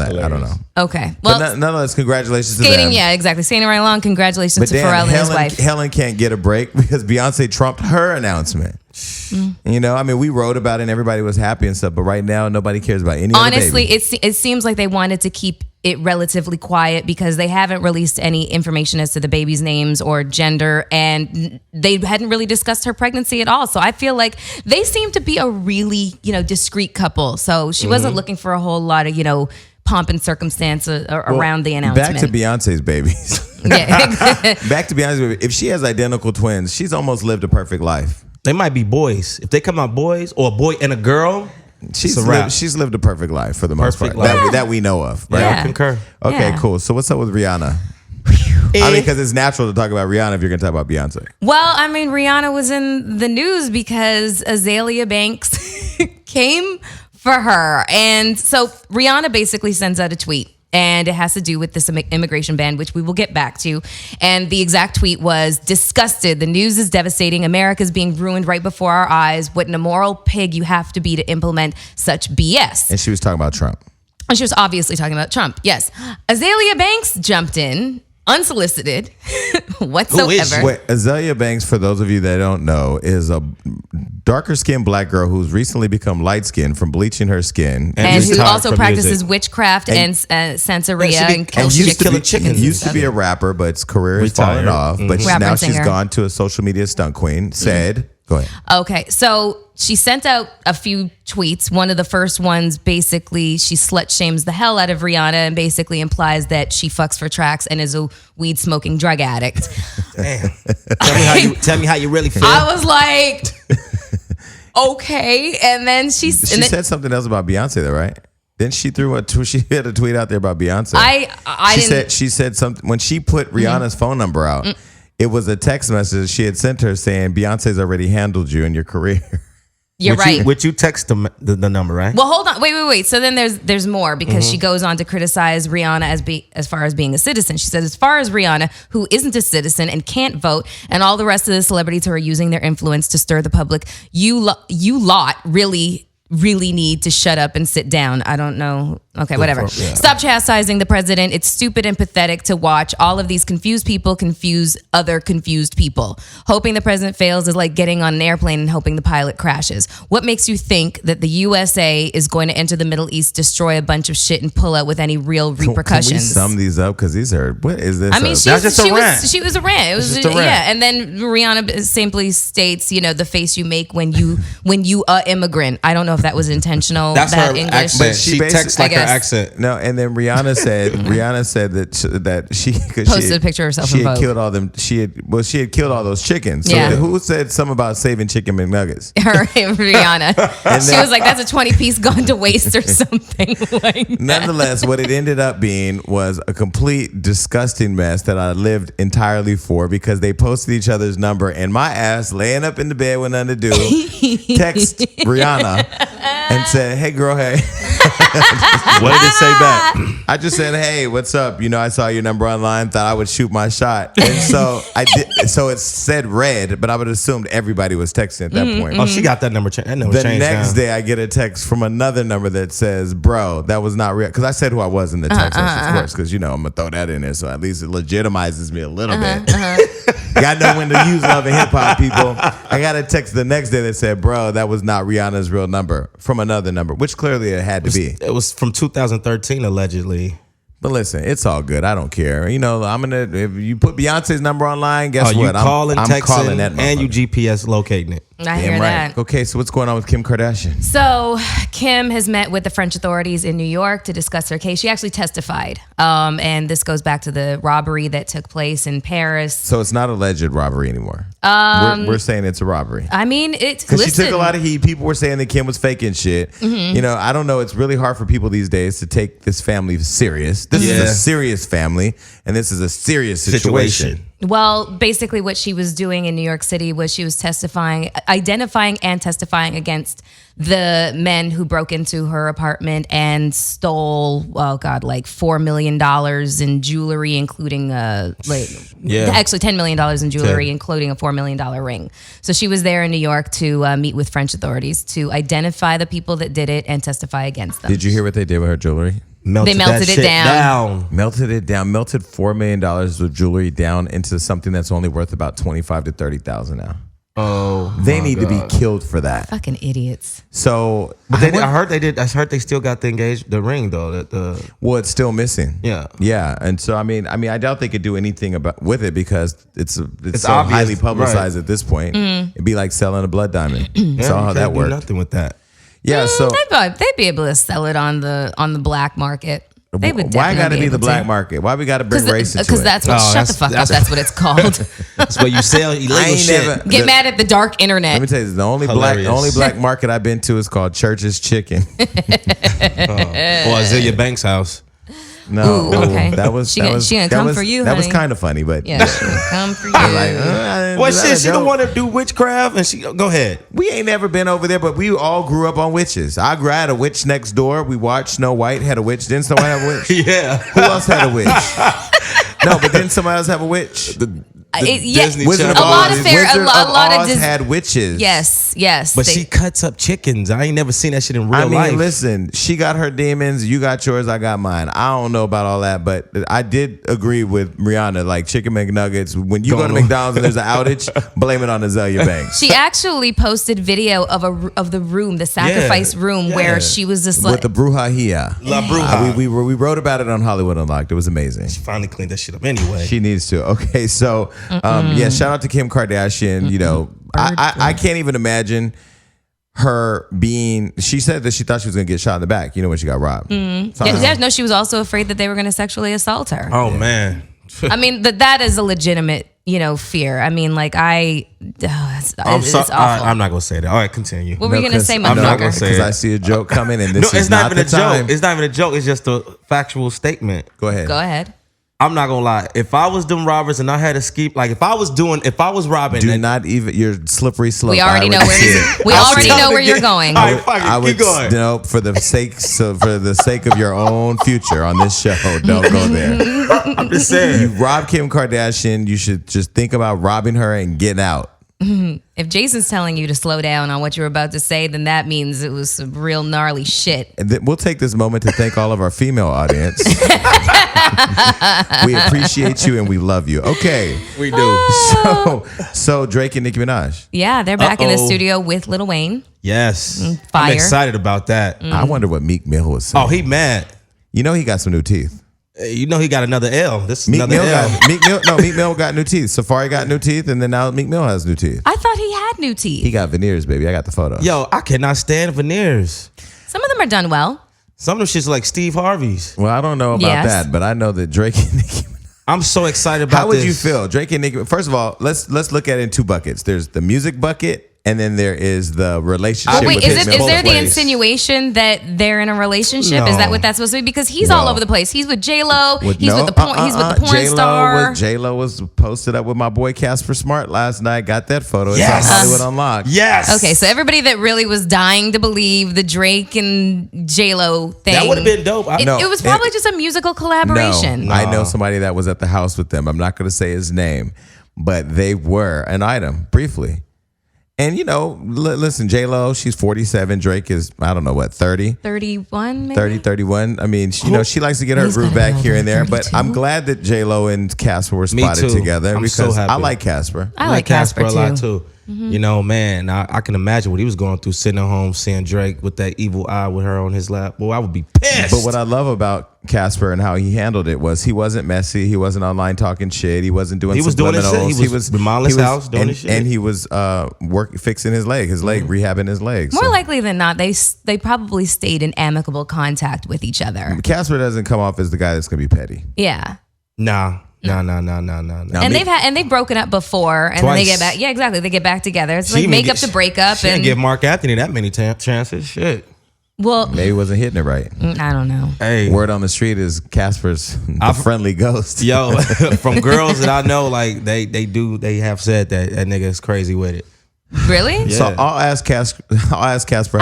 Okay. Well, but nonetheless, congratulations to them. Skating, yeah, exactly. Skating right along. Congratulations to Pharrell and his wife. Helen can't get a break because Beyonce trumped her announcement. I mean, we wrote about it and everybody was happy and stuff, but right now nobody cares about any Honestly, other baby. it seems like they wanted to keep it relatively quiet because they haven't released any information as to the baby's names or gender, and they hadn't really discussed her pregnancy at all. So I feel like they seem to be a really, discreet couple. So she wasn't looking for a whole lot of, pomp and circumstance around the announcement. Back to Beyonce's babies. Back to Beyonce's baby. If she has identical twins, she's almost lived a perfect life. They might be boys. If they come out boys or a boy and a girl, she's lived a perfect life for the most part life. that we know of. Right? Yeah, I concur. Okay, cool. So what's up with Rihanna? I mean, because it's natural to talk about Rihanna if you're going to talk about Beyonce. Well, I mean, Rihanna was in the news because Azalea Banks came for her. And so Rihanna basically sends out a tweet. And it has to do with this immigration ban, which we will get back to. And the exact tweet was, disgusted. The news is devastating. America's being ruined right before our eyes. What an immoral pig you have to be to implement such BS. And she was talking about Trump. And she was obviously talking about Trump. Yes. Azalea Banks jumped in, unsolicited whatsoever. Wait, Azalea Banks, for those of you that don't know, is a darker skinned black girl who's recently become light skinned from bleaching her skin. And who also practices witchcraft and Santeria and used to be chickens. Used to be a rapper, but his career has fallen off. But now she's gone to a social media stunt queen. Go ahead. Okay, so she sent out a few tweets. One of the first ones, basically, she slut shames the hell out of Rihanna and basically implies that she fucks for tracks and is a weed smoking drug addict. Damn. Tell me how you really feel. I was like, okay. And then she said something else about Beyonce, though, right? Then she she had a tweet out there about Beyonce. She said something when she put Rihanna's phone number out. It was a text message she had sent her saying, Beyonce's already handled you in your career. You're right. Would you text the number, right? Well, hold on. Wait. So then there's more because she goes on to criticize Rihanna as far as being a citizen. She says, as far as Rihanna, who isn't a citizen and can't vote, and all the rest of the celebrities who are using their influence to stir the public, you lot really need to shut up and sit down. I don't know. Okay, whatever. Yeah. Stop chastising the president. It's stupid and pathetic to watch all of these confused people confuse other confused people. Hoping the president fails is like getting on an airplane and hoping the pilot crashes. What makes you think that the USA is going to enter the Middle East, destroy a bunch of shit, and pull out with any real repercussions? Can we sum these up? Because these are, what is this? I mean, she was a rant. It was just a rant. Yeah. And then Rihanna simply states, the face you make when you immigrant. I don't know if that was intentional. That's that her English. accent. But she texts like her accent. No, and then Rihanna said that she posted a picture of herself. She had killed all them. She had killed all those chickens. So who said something about saving chicken McNuggets? Rihanna. She was like, "That's a 20-piece gone to waste" or something. Nonetheless, what it ended up being was a complete disgusting mess that I lived entirely for because they posted each other's number and my ass laying up in the bed with nothing to do. Text Rihanna and said, "Hey girl, hey." What did it say back? I just said, "Hey, what's up? I saw your number online. Thought I would shoot my shot." And so I did. So it said red, but I would have assumed everybody was texting at that point. Oh, she got that number changed. The next day, I get a text from another number that says, "Bro, that was not real." Because I said who I was in the text message, of course. Because I'm gonna throw that in there, so at least it legitimizes me a little bit. Gotta know when to use love and hip hop, people. I got a text the next day that said, "Bro, that was not Rihanna's real number," from another number, which clearly it had to be. It was from 2013, allegedly. But listen, it's all good. I don't care. If you put Beyonce's number online, guess what? I'm calling texting that and you GPS locating it. I hear that. Okay, so what's going on with Kim Kardashian? So Kim has met with the French authorities in New York to discuss her case. She actually testified, and this goes back to the robbery that took place in Paris. So it's not alleged robbery anymore. We're saying it's a robbery. I mean, it's Because she took a lot of heat. People were saying that Kim was faking shit. Mm-hmm. You know, I don't know. It's really hard for people these days to take this family serious. This is a serious family, and this is a serious situation. Well, basically what she was doing in New York City was she was identifying and testifying against the men who broke into her apartment and stole, like $4 million in jewelry, including actually $10 million in jewelry, including a $4 million ring. So she was there in New York to meet with French authorities to identify the people that did it and testify against them. Did you hear what they did with her jewelry? They melted it down. Melted it down. Melted $4 million of jewelry down into something that's only worth about $25,000 to $30,000 now. Oh, they need to be killed for that. Fucking idiots. So, but I heard they still got the ring though. Well, it's still missing. Yeah. And so I mean, I doubt they could do anything with it because it's so obvious, highly publicized right. at this point. It'd be like selling a blood diamond. That's how that works. Nothing with that. Yeah, so they'd be able to sell it on the black market. They would. Why got to be able the black market? Why we got to bring race into it? Because that's what. Shut the fuck up. That's what it's called. That's where you sell illegal shit. Get mad at the dark internet. Let me tell you, the only black market I've been to is called Church's Chicken. Or Azealia Banks' house. No, okay. That was she gonna come for you, That was honey. kind of funny, but yeah, she gonna come for you. Well, shit, she don't want to do witchcraft, and she go ahead. We ain't never been over there, but we all grew up on witches. I had a witch next door. We watched Snow White had a witch. Didn't Snow White have a witch? Yeah. Who else had a witch? No, but didn't somebody else have a witch? Wizard of a Oz. lot of fair, Wizard a lot of Oz had witches. Yes. But she cuts up chickens. I ain't never seen that shit in real life. I mean, listen, she got her demons. You got yours. I got mine. I don't know about all that, but I did agree with Rihanna. Like chicken McNuggets, when you go to McDonald's and there's an outage, blame it on Azealia Banks. She actually posted video of the room, the sacrifice room, where she was just like with the brujeria. La Bruja. We wrote about it on Hollywood Unlocked. It was amazing. She finally cleaned that shit up anyway. She needs to. Okay, so shout out to Kim Kardashian. You know, I can't even imagine her being. She said that she thought she was gonna get shot in the back. You know when she got robbed. No, she was also afraid that they were going to sexually assault her. Oh man. I mean that is a legitimate, fear. I mean, like it's awful. I'm not gonna say that. All right, continue. What were you gonna say, I'm not motherfucker? gonna say Because it. I see a joke coming, and this No, is it's not not even the a time. joke. It's not even a joke. It's just a factual statement. Go ahead. Go ahead. I'm not gonna lie. If I was them robbers and I had a ski, like if I was robbing, Do not even your slippery slope. We already know where you're going. All right, fuck it. I would Keep going. no for the sake of your own future on this show. Don't go there. I'm just saying. You rob Kim Kardashian. You should just think about robbing her and getting out. If Jason's telling you to slow down on what you're about to say, then that means it was some real gnarly shit. And we'll take this moment to thank all of our female audience. We appreciate you and we love you. Okay. We do. So Drake and Nicki Minaj. Yeah, they're back in the studio with Lil Wayne. Yes. Fire. I'm excited about that. I wonder what Meek Mill was saying. Oh, he mad. You know he got some new teeth. You know he got another L. This is Meek another Mill L. Meek Mill got new teeth. Safari got new teeth, and then now Meek Mill has new teeth. I thought he had new teeth. He got veneers, baby. I got the photo. Yo, I cannot stand veneers. Some of them are done well. Some of them shit's like Steve Harvey's. Well, I don't know about that, but I know that Drake and Nicki. I'm so excited about this. How would you feel, Drake and Nicki? First of all, let's look at it in two buckets. There's the music bucket, and then there is the relationship. Wait, with is Meek Mill. there the ways. insinuation that they're in a relationship? No. Is that what that's supposed to be? Because he's all over the place. He's with J-Lo. He's with the porn J-Lo star. J-Lo was posted up with my boy Casper Smart last night. Got that photo. It's Yes. on Hollywood Unlocked. Yes. Okay, so everybody that really was dying to believe the Drake and J-Lo thing. That would have been dope. It was probably just a musical collaboration. No, I know somebody that was at the house with them. I'm not going to say his name, but they were an item briefly. And, listen, J-Lo, she's 47. Drake is, I don't know what, 30? 31, maybe? 30, 31. I mean, she likes to get her He's groove gotta back be here older, and there. But 32. I'm glad that J-Lo and Casper were Me spotted too. together I'm because so happy. I like Casper. I like Casper a lot too. You know, man, I can imagine what he was going through, sitting at home seeing Drake with that evil eye with her on his lap. Boy, I would be pissed. But what I love about Casper and how he handled it was he wasn't messy. He wasn't online talking shit. He wasn't doing. He was doing his subliminals. shit. He was remodeling his house, doing and, his shit. and he was fixing his leg, rehabbing his leg. More So likely than not, they probably stayed in amicable contact with each other. Casper doesn't come off as the guy that's gonna be petty. Yeah. No. And they've broken up before, and then they get back. Yeah, exactly. They get back together. It's like make up to break up. She didn't give Mark Anthony that many chances. Shit. Well, Maybe he wasn't hitting it right. I don't know. Hey, Word on the street is Casper's the friendly ghost. yo, from girls that I know, like they have said that nigga is crazy with it. Really? So I'll ask Casper How how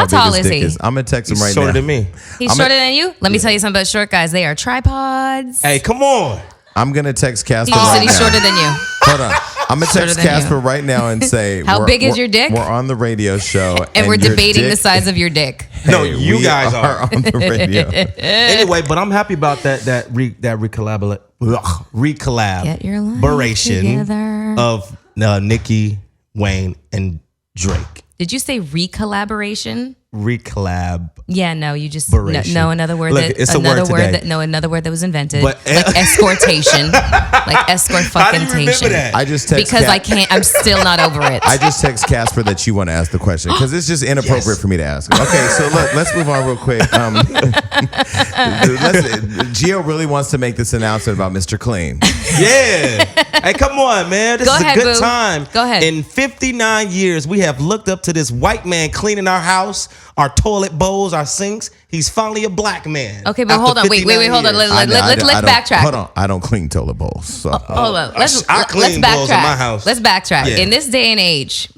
tall big his is dick he? is. I'm gonna text him He's right shorter now. than me. He's shorter than you? Let me tell you something about short guys. They are tripods. Hey, come on. I'm gonna text Casper He just said right he's now. shorter than you. Hold on. I'm gonna Shorter text than you. Casper right now and say, How big is your dick? We're on the radio show, And we're your debating dick- the size of your dick. No, Hey, you we guys are. on the radio. Anyway, but I'm happy about that recollaboration Get your life together. of Nicki, Wayne, and Drake. Did you say recollaboration? Recollab. Yeah, no, you just Beration. no another word Look, that it's a another word word today. that another word that was invented. But- like escortation. Like escort How do fucking you remember tation. that? I just text Because I can't I'm still not over it. I just text Casper that you want to ask the question because it's just inappropriate for me to ask. Okay, so look, let's move on real quick. Gio really wants to make this announcement about Mr. Clean. Yeah. Hey, come on, man. This Go is ahead, a good boo. time. Go ahead. In 59 years, we have looked up to this white man cleaning our house, our toilet bowls, our sinks. He's finally a black man. Okay, but After hold on. Wait, 59 hold on. years. Let's backtrack. Hold on, I don't clean toilet bowls. So. Hold on. Let's clean backtrack. bowls in my house. Let's backtrack. Yeah. In this day and age,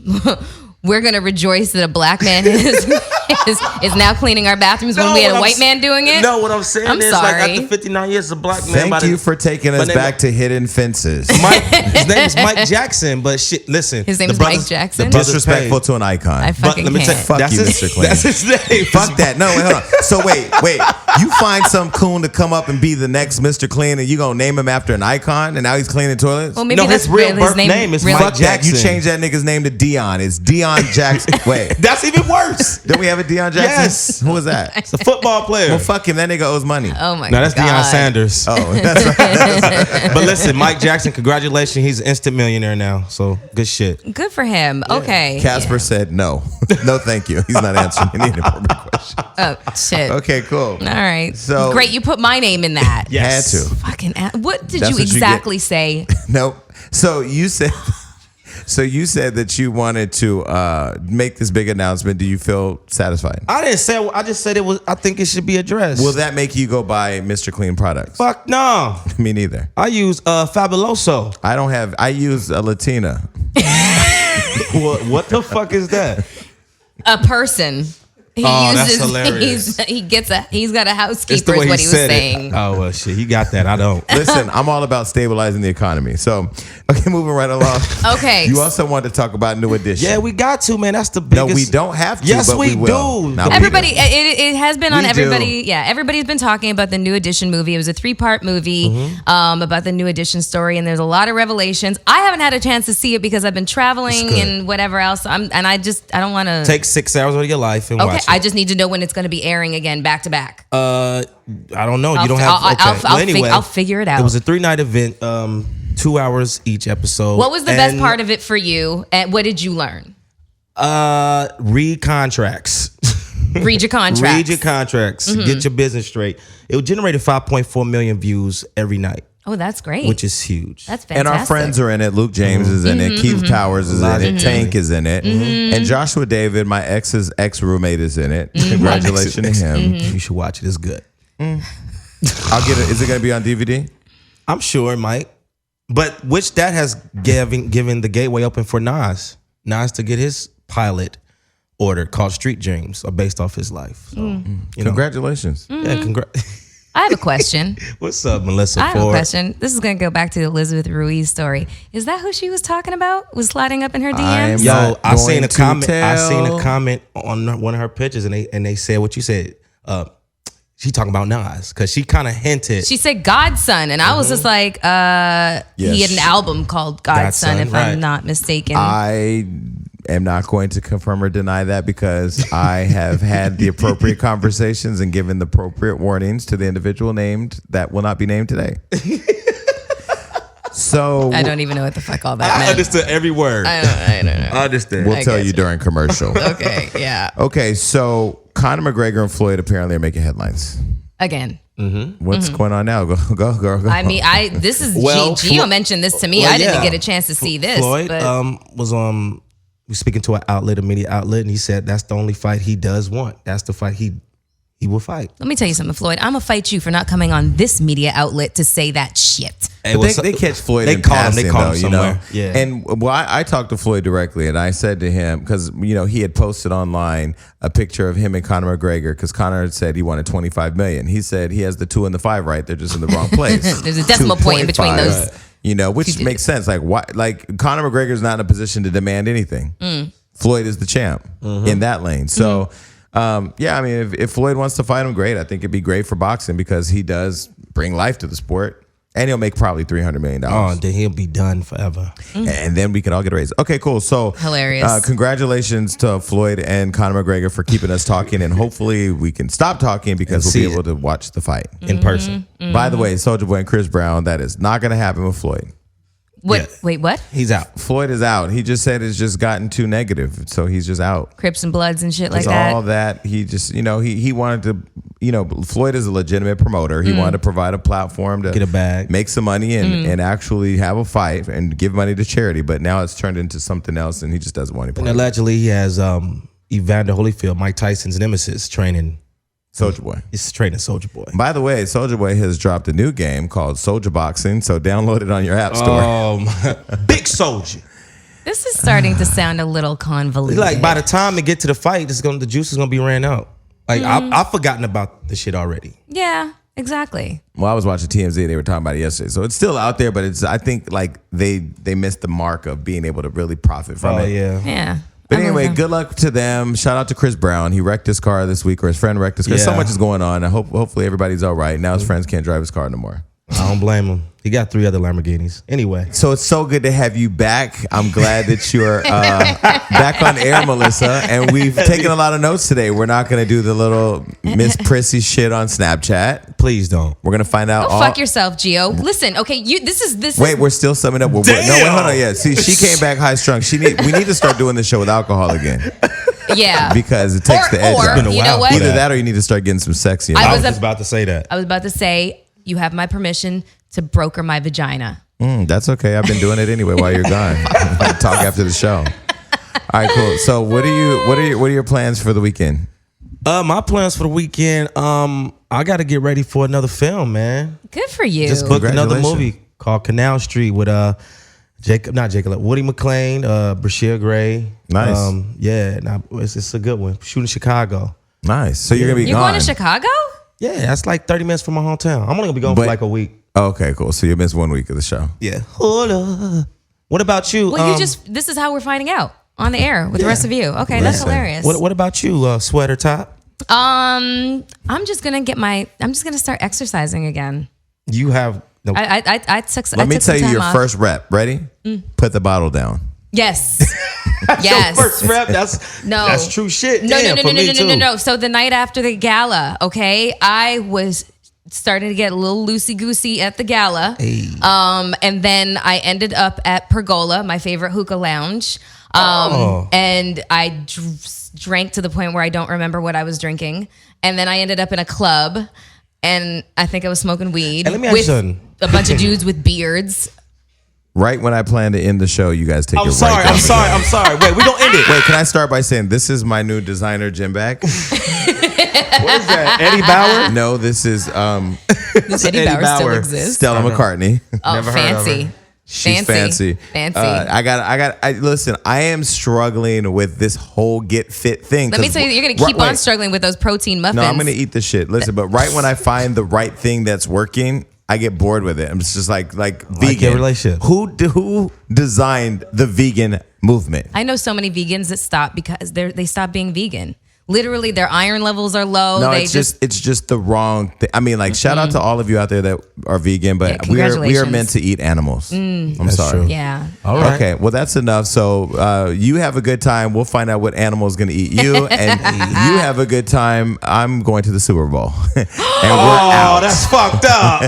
we're gonna rejoice that a black man is now cleaning our bathrooms when we had a white man doing it. No, what I'm saying I'm is sorry. like after 59 years, a black man. Thank you for taking us back to hidden fences. His name is Mike Jackson, but shit, listen. His name the is brothers- Mike Jackson? the brothers Disrespectful paid. to an icon. I fucking Let me can't. tell Fuck that's you, his, Mr. Clean. That's his name. Fuck that. No, wait, hold on. So wait. You find some coon to come up and be the next Mr. Clean, and you gonna name him after an icon, and now he's cleaning toilets? Well, maybe No, that's his real really birth name is really- Mike Fuck that. You Jackson. changed that nigga's name to Dion. It's Dion Jackson. Wait. That's even worse. Don't we have a Dion Jackson? Yes. Who was that? It's a football player. Well, fuck him. That nigga owes money. Oh my No, that's god. Deion Sanders. Oh, that's right. But listen, Mike Jackson, congratulations. He's an instant millionaire now. So good shit. Good for him. Okay. Casper said no. No, thank you. He's not answering any inappropriate questions. Oh shit. Okay, cool. All right. So- great. You put my name in that. Yes. Had to. Fucking. What did That's you what you exactly say? Nope. So you said that you wanted to make this big announcement. Do you feel satisfied? I didn't say. I just said it was. I think it should be addressed. Will that make you go buy Mr. Clean products? Fuck no. Me neither. I use Fabuloso. I use a Latina. What the fuck is that? A person. He Oh, that's hilarious. He's got a housekeeper It's the is way what he he was said saying. it. Oh well, shit. He got that. I don't. Listen, I'm all about stabilizing the economy. So, okay, moving right along. Okay. You also wanted to talk about New Edition. Yeah, we got to, man. That's the No, biggest. we don't have to. Yes, but we will. do. Now, Everybody, Peter. it has been on We everybody. do. Yeah, everybody's been talking about the New Edition movie. It was a 3-part movie Mm-hmm. about the New Edition story, and there's a lot of revelations. I haven't had a chance to see it because I've been traveling good. and whatever else. I don't want to. Take 6 hours out of your life and Okay, watch it. I just need to know when it's going to be airing again, back to back. I don't know. I'll You don't fi- have. I'll- Okay. I'll- Well, I'll anyway, I'll figure it out. It was a 3-night event. 2 hours each episode. What was the best And, part of it for you? And what did you learn? Read contracts. Read your contracts. Read your contracts. Get your business straight. It generated 5.4 million views every night, Oh, that's great. which is huge. That's fantastic. And our friends are in it. Luke James is in it. Keith Towers is in it. Tank is in it. And Joshua David, my ex's ex-roommate, is in it. Congratulations to him. You should watch it. It's good. I'll get it. Is it going to be on DVD? I'm sure it might. But which that has given the gateway open for Nas. Nas to get his pilot ordered called Street Dreams, based off his life. So, you know. Congratulations. Yeah, I have a question. What's up, Melissa I have a Ford? question. This is going to go back to the Elizabeth Ruiz story. Is that who she was talking about? Was sliding up in her DMs? Yo, Not I seen going a to comment. I tell. seen a comment on one of her pictures, and they said what you said. She talking about Nas because she kind of hinted. She said Godson, and I was just like, he had an album called Godson, Godson, if right. I'm not mistaken. I am not going to confirm or deny that because I have had the appropriate conversations and given the appropriate warnings to the individual named that will not be named today. So I don't even know what the fuck all that I meant. understood every word. I don't know. I understand. we'll I tell get you you. during commercial. Okay, yeah. Okay, so Conor McGregor and Floyd apparently are making headlines. Again. What's going on now? Go, girl. I mean, this is Well, Gio mentioned this to me. well, I didn't yeah. get a chance to see this. Floyd but was was speaking to an outlet, a media outlet, and he said that's the only fight he does want. That's the fight he will fight. let me tell you something, Floyd. I'm gonna fight you for not coming on this media outlet to say that shit. But they catch Floyd in caught him. passing, They caught him though, you know. somewhere. Yeah. And well, I talked to Floyd directly, and I said to him because he had posted online a picture of him and Conor McGregor because Conor had said he wanted $25 million. He said he has the 2 and the 5 right. They're just in the wrong place. There's a decimal point in between 2.5, those. which makes sense. Like why? Like Conor McGregor's not in a position to demand anything. Floyd is the champ in that lane. So. Yeah, I mean, if Floyd wants to fight him, great. I think it'd be great for boxing because he does bring life to the sport, and he'll make probably $300 million. Oh, then he'll be done forever. And then we can all get a raise. Okay, cool. So Hilarious. Congratulations to Floyd and Conor McGregor for keeping us talking, and hopefully we can stop talking because we'll see be able it. to watch the fight. In person. By the way, Soulja Boy and Chris Brown, that is not going to happen with Floyd. What? Yeah. Wait, what? He's out. Floyd is out. He just said it's just gotten too negative, so he's just out. Crips and Bloods and shit like It's that. all that he just, he wanted to, Floyd is a legitimate promoter. He wanted to provide a platform to Get a bag. make some money and actually have a fight and give money to charity. But now it's turned into something else, and he just doesn't want to And play. allegedly, he has Evander Holyfield, Mike Tyson's nemesis, training. Soulja Boy. He's training Soulja Boy. By the way, Soulja Boy has dropped a new game called Soulja Boxing, so download it on your app store. Big Soldier. This is starting to sound a little convoluted. Like by the time they get to the fight, the juice is gonna be ran out. Like I've forgotten about the shit already. Yeah, exactly. Well, I was watching TMZ. They were talking about it yesterday, so it's still out there. But I think like they missed the mark of being able to really profit from it. Yeah. Yeah. But I anyway, love him. good luck to them. Shout out to Chris Brown. He wrecked his car this week, or his friend wrecked his car. Yeah. So much is going on. Hopefully everybody's all right. Now his friends can't drive his car no more. I don't blame him. He got 3 other Lamborghinis. Anyway. So it's so good to have you back. I'm glad that you're back on air, Melissa. And we've taken a lot of notes today. We're not going to do the little Miss Prissy shit on Snapchat. Please don't. We're going to find out Go all. fuck yourself, Gio. Listen, okay, this Wait, is we're still summing up. No, wait, hold on. Yeah, see, she came back high strung. We need to start doing the show with alcohol again yeah. because it takes the edge or out. been a you while. know what? Either that or you need to start getting some sexy. I I was was a- just about to say that. I was about to say you have my permission to broker my vagina. That's okay. I've been doing it anyway while you're gone. Talk after the show. All right, cool. So what are your plans for the weekend? My plans for the weekend, I gotta get ready for another film, man. Good for you. Just booked another Congratulations. movie called Canal Street with Woody McClain, Brashear Gray. Nice. It's a good one. Shooting Chicago. Nice. So you're gonna be You're gone. going to Chicago? Yeah, that's like 30 minutes from my hometown. I'm only gonna be gone for But- like a week. Okay, cool. So you missed 1 week of the show. Yeah. Hold up. What about you? Well, this is how we're finding out on the air with the rest of you. Okay, that's Listen. hilarious. What about you, Sweater Top? I'm just gonna start exercising again. You have no. I took. Let me tell you some your time off. first rep. Ready? Put the bottle down. Yes. yes. First rep. That's No. That's true shit. No, Damn, no, for no, no, me no, too. no, no. So the night after the gala, okay, I was starting to get a little loosey goosey at the gala. And then I ended up at Pergola, my favorite hookah lounge. And I drank to the point where I don't remember what I was drinking. And then I ended up in a club, and I think I was smoking weed Hey, let me ask you with something. a bunch of dudes with beards. Right when I plan to end the show, you guys take I'm it sorry. right I'm down. sorry. I'm sorry. Wait, we gonna end it. Wait, can I start by saying this is my new designer gym bag? What is that? Eddie Bauer? No, this is This Eddie Eddie Bauer still Bauer. exists. Stella McCartney. Oh, Never heard of fancy. her. She's fancy. Fancy. Listen, I am struggling with this whole get fit thing. Let me 'cause tell you, you're going to keep wait. on struggling with those protein muffins. No, I'm gonna eat the shit. Listen, but right when I find the right thing that's working, I get bored with it. I'm just like vegan. your relationship. Who designed the vegan movement? I know so many vegans that stop because they stop being vegan. literally their iron levels are low. No, They it's just the wrong thing. I mean, like, shout out to all of you out there that are vegan, but we are congratulations. meant to eat animals. I'm sorry. true. yeah. All right. Okay, well, that's enough. So you have a good time. We'll find out what animal is going to eat you, and you have a good time. I'm going to the Super Bowl, and we're out. That's fucked up.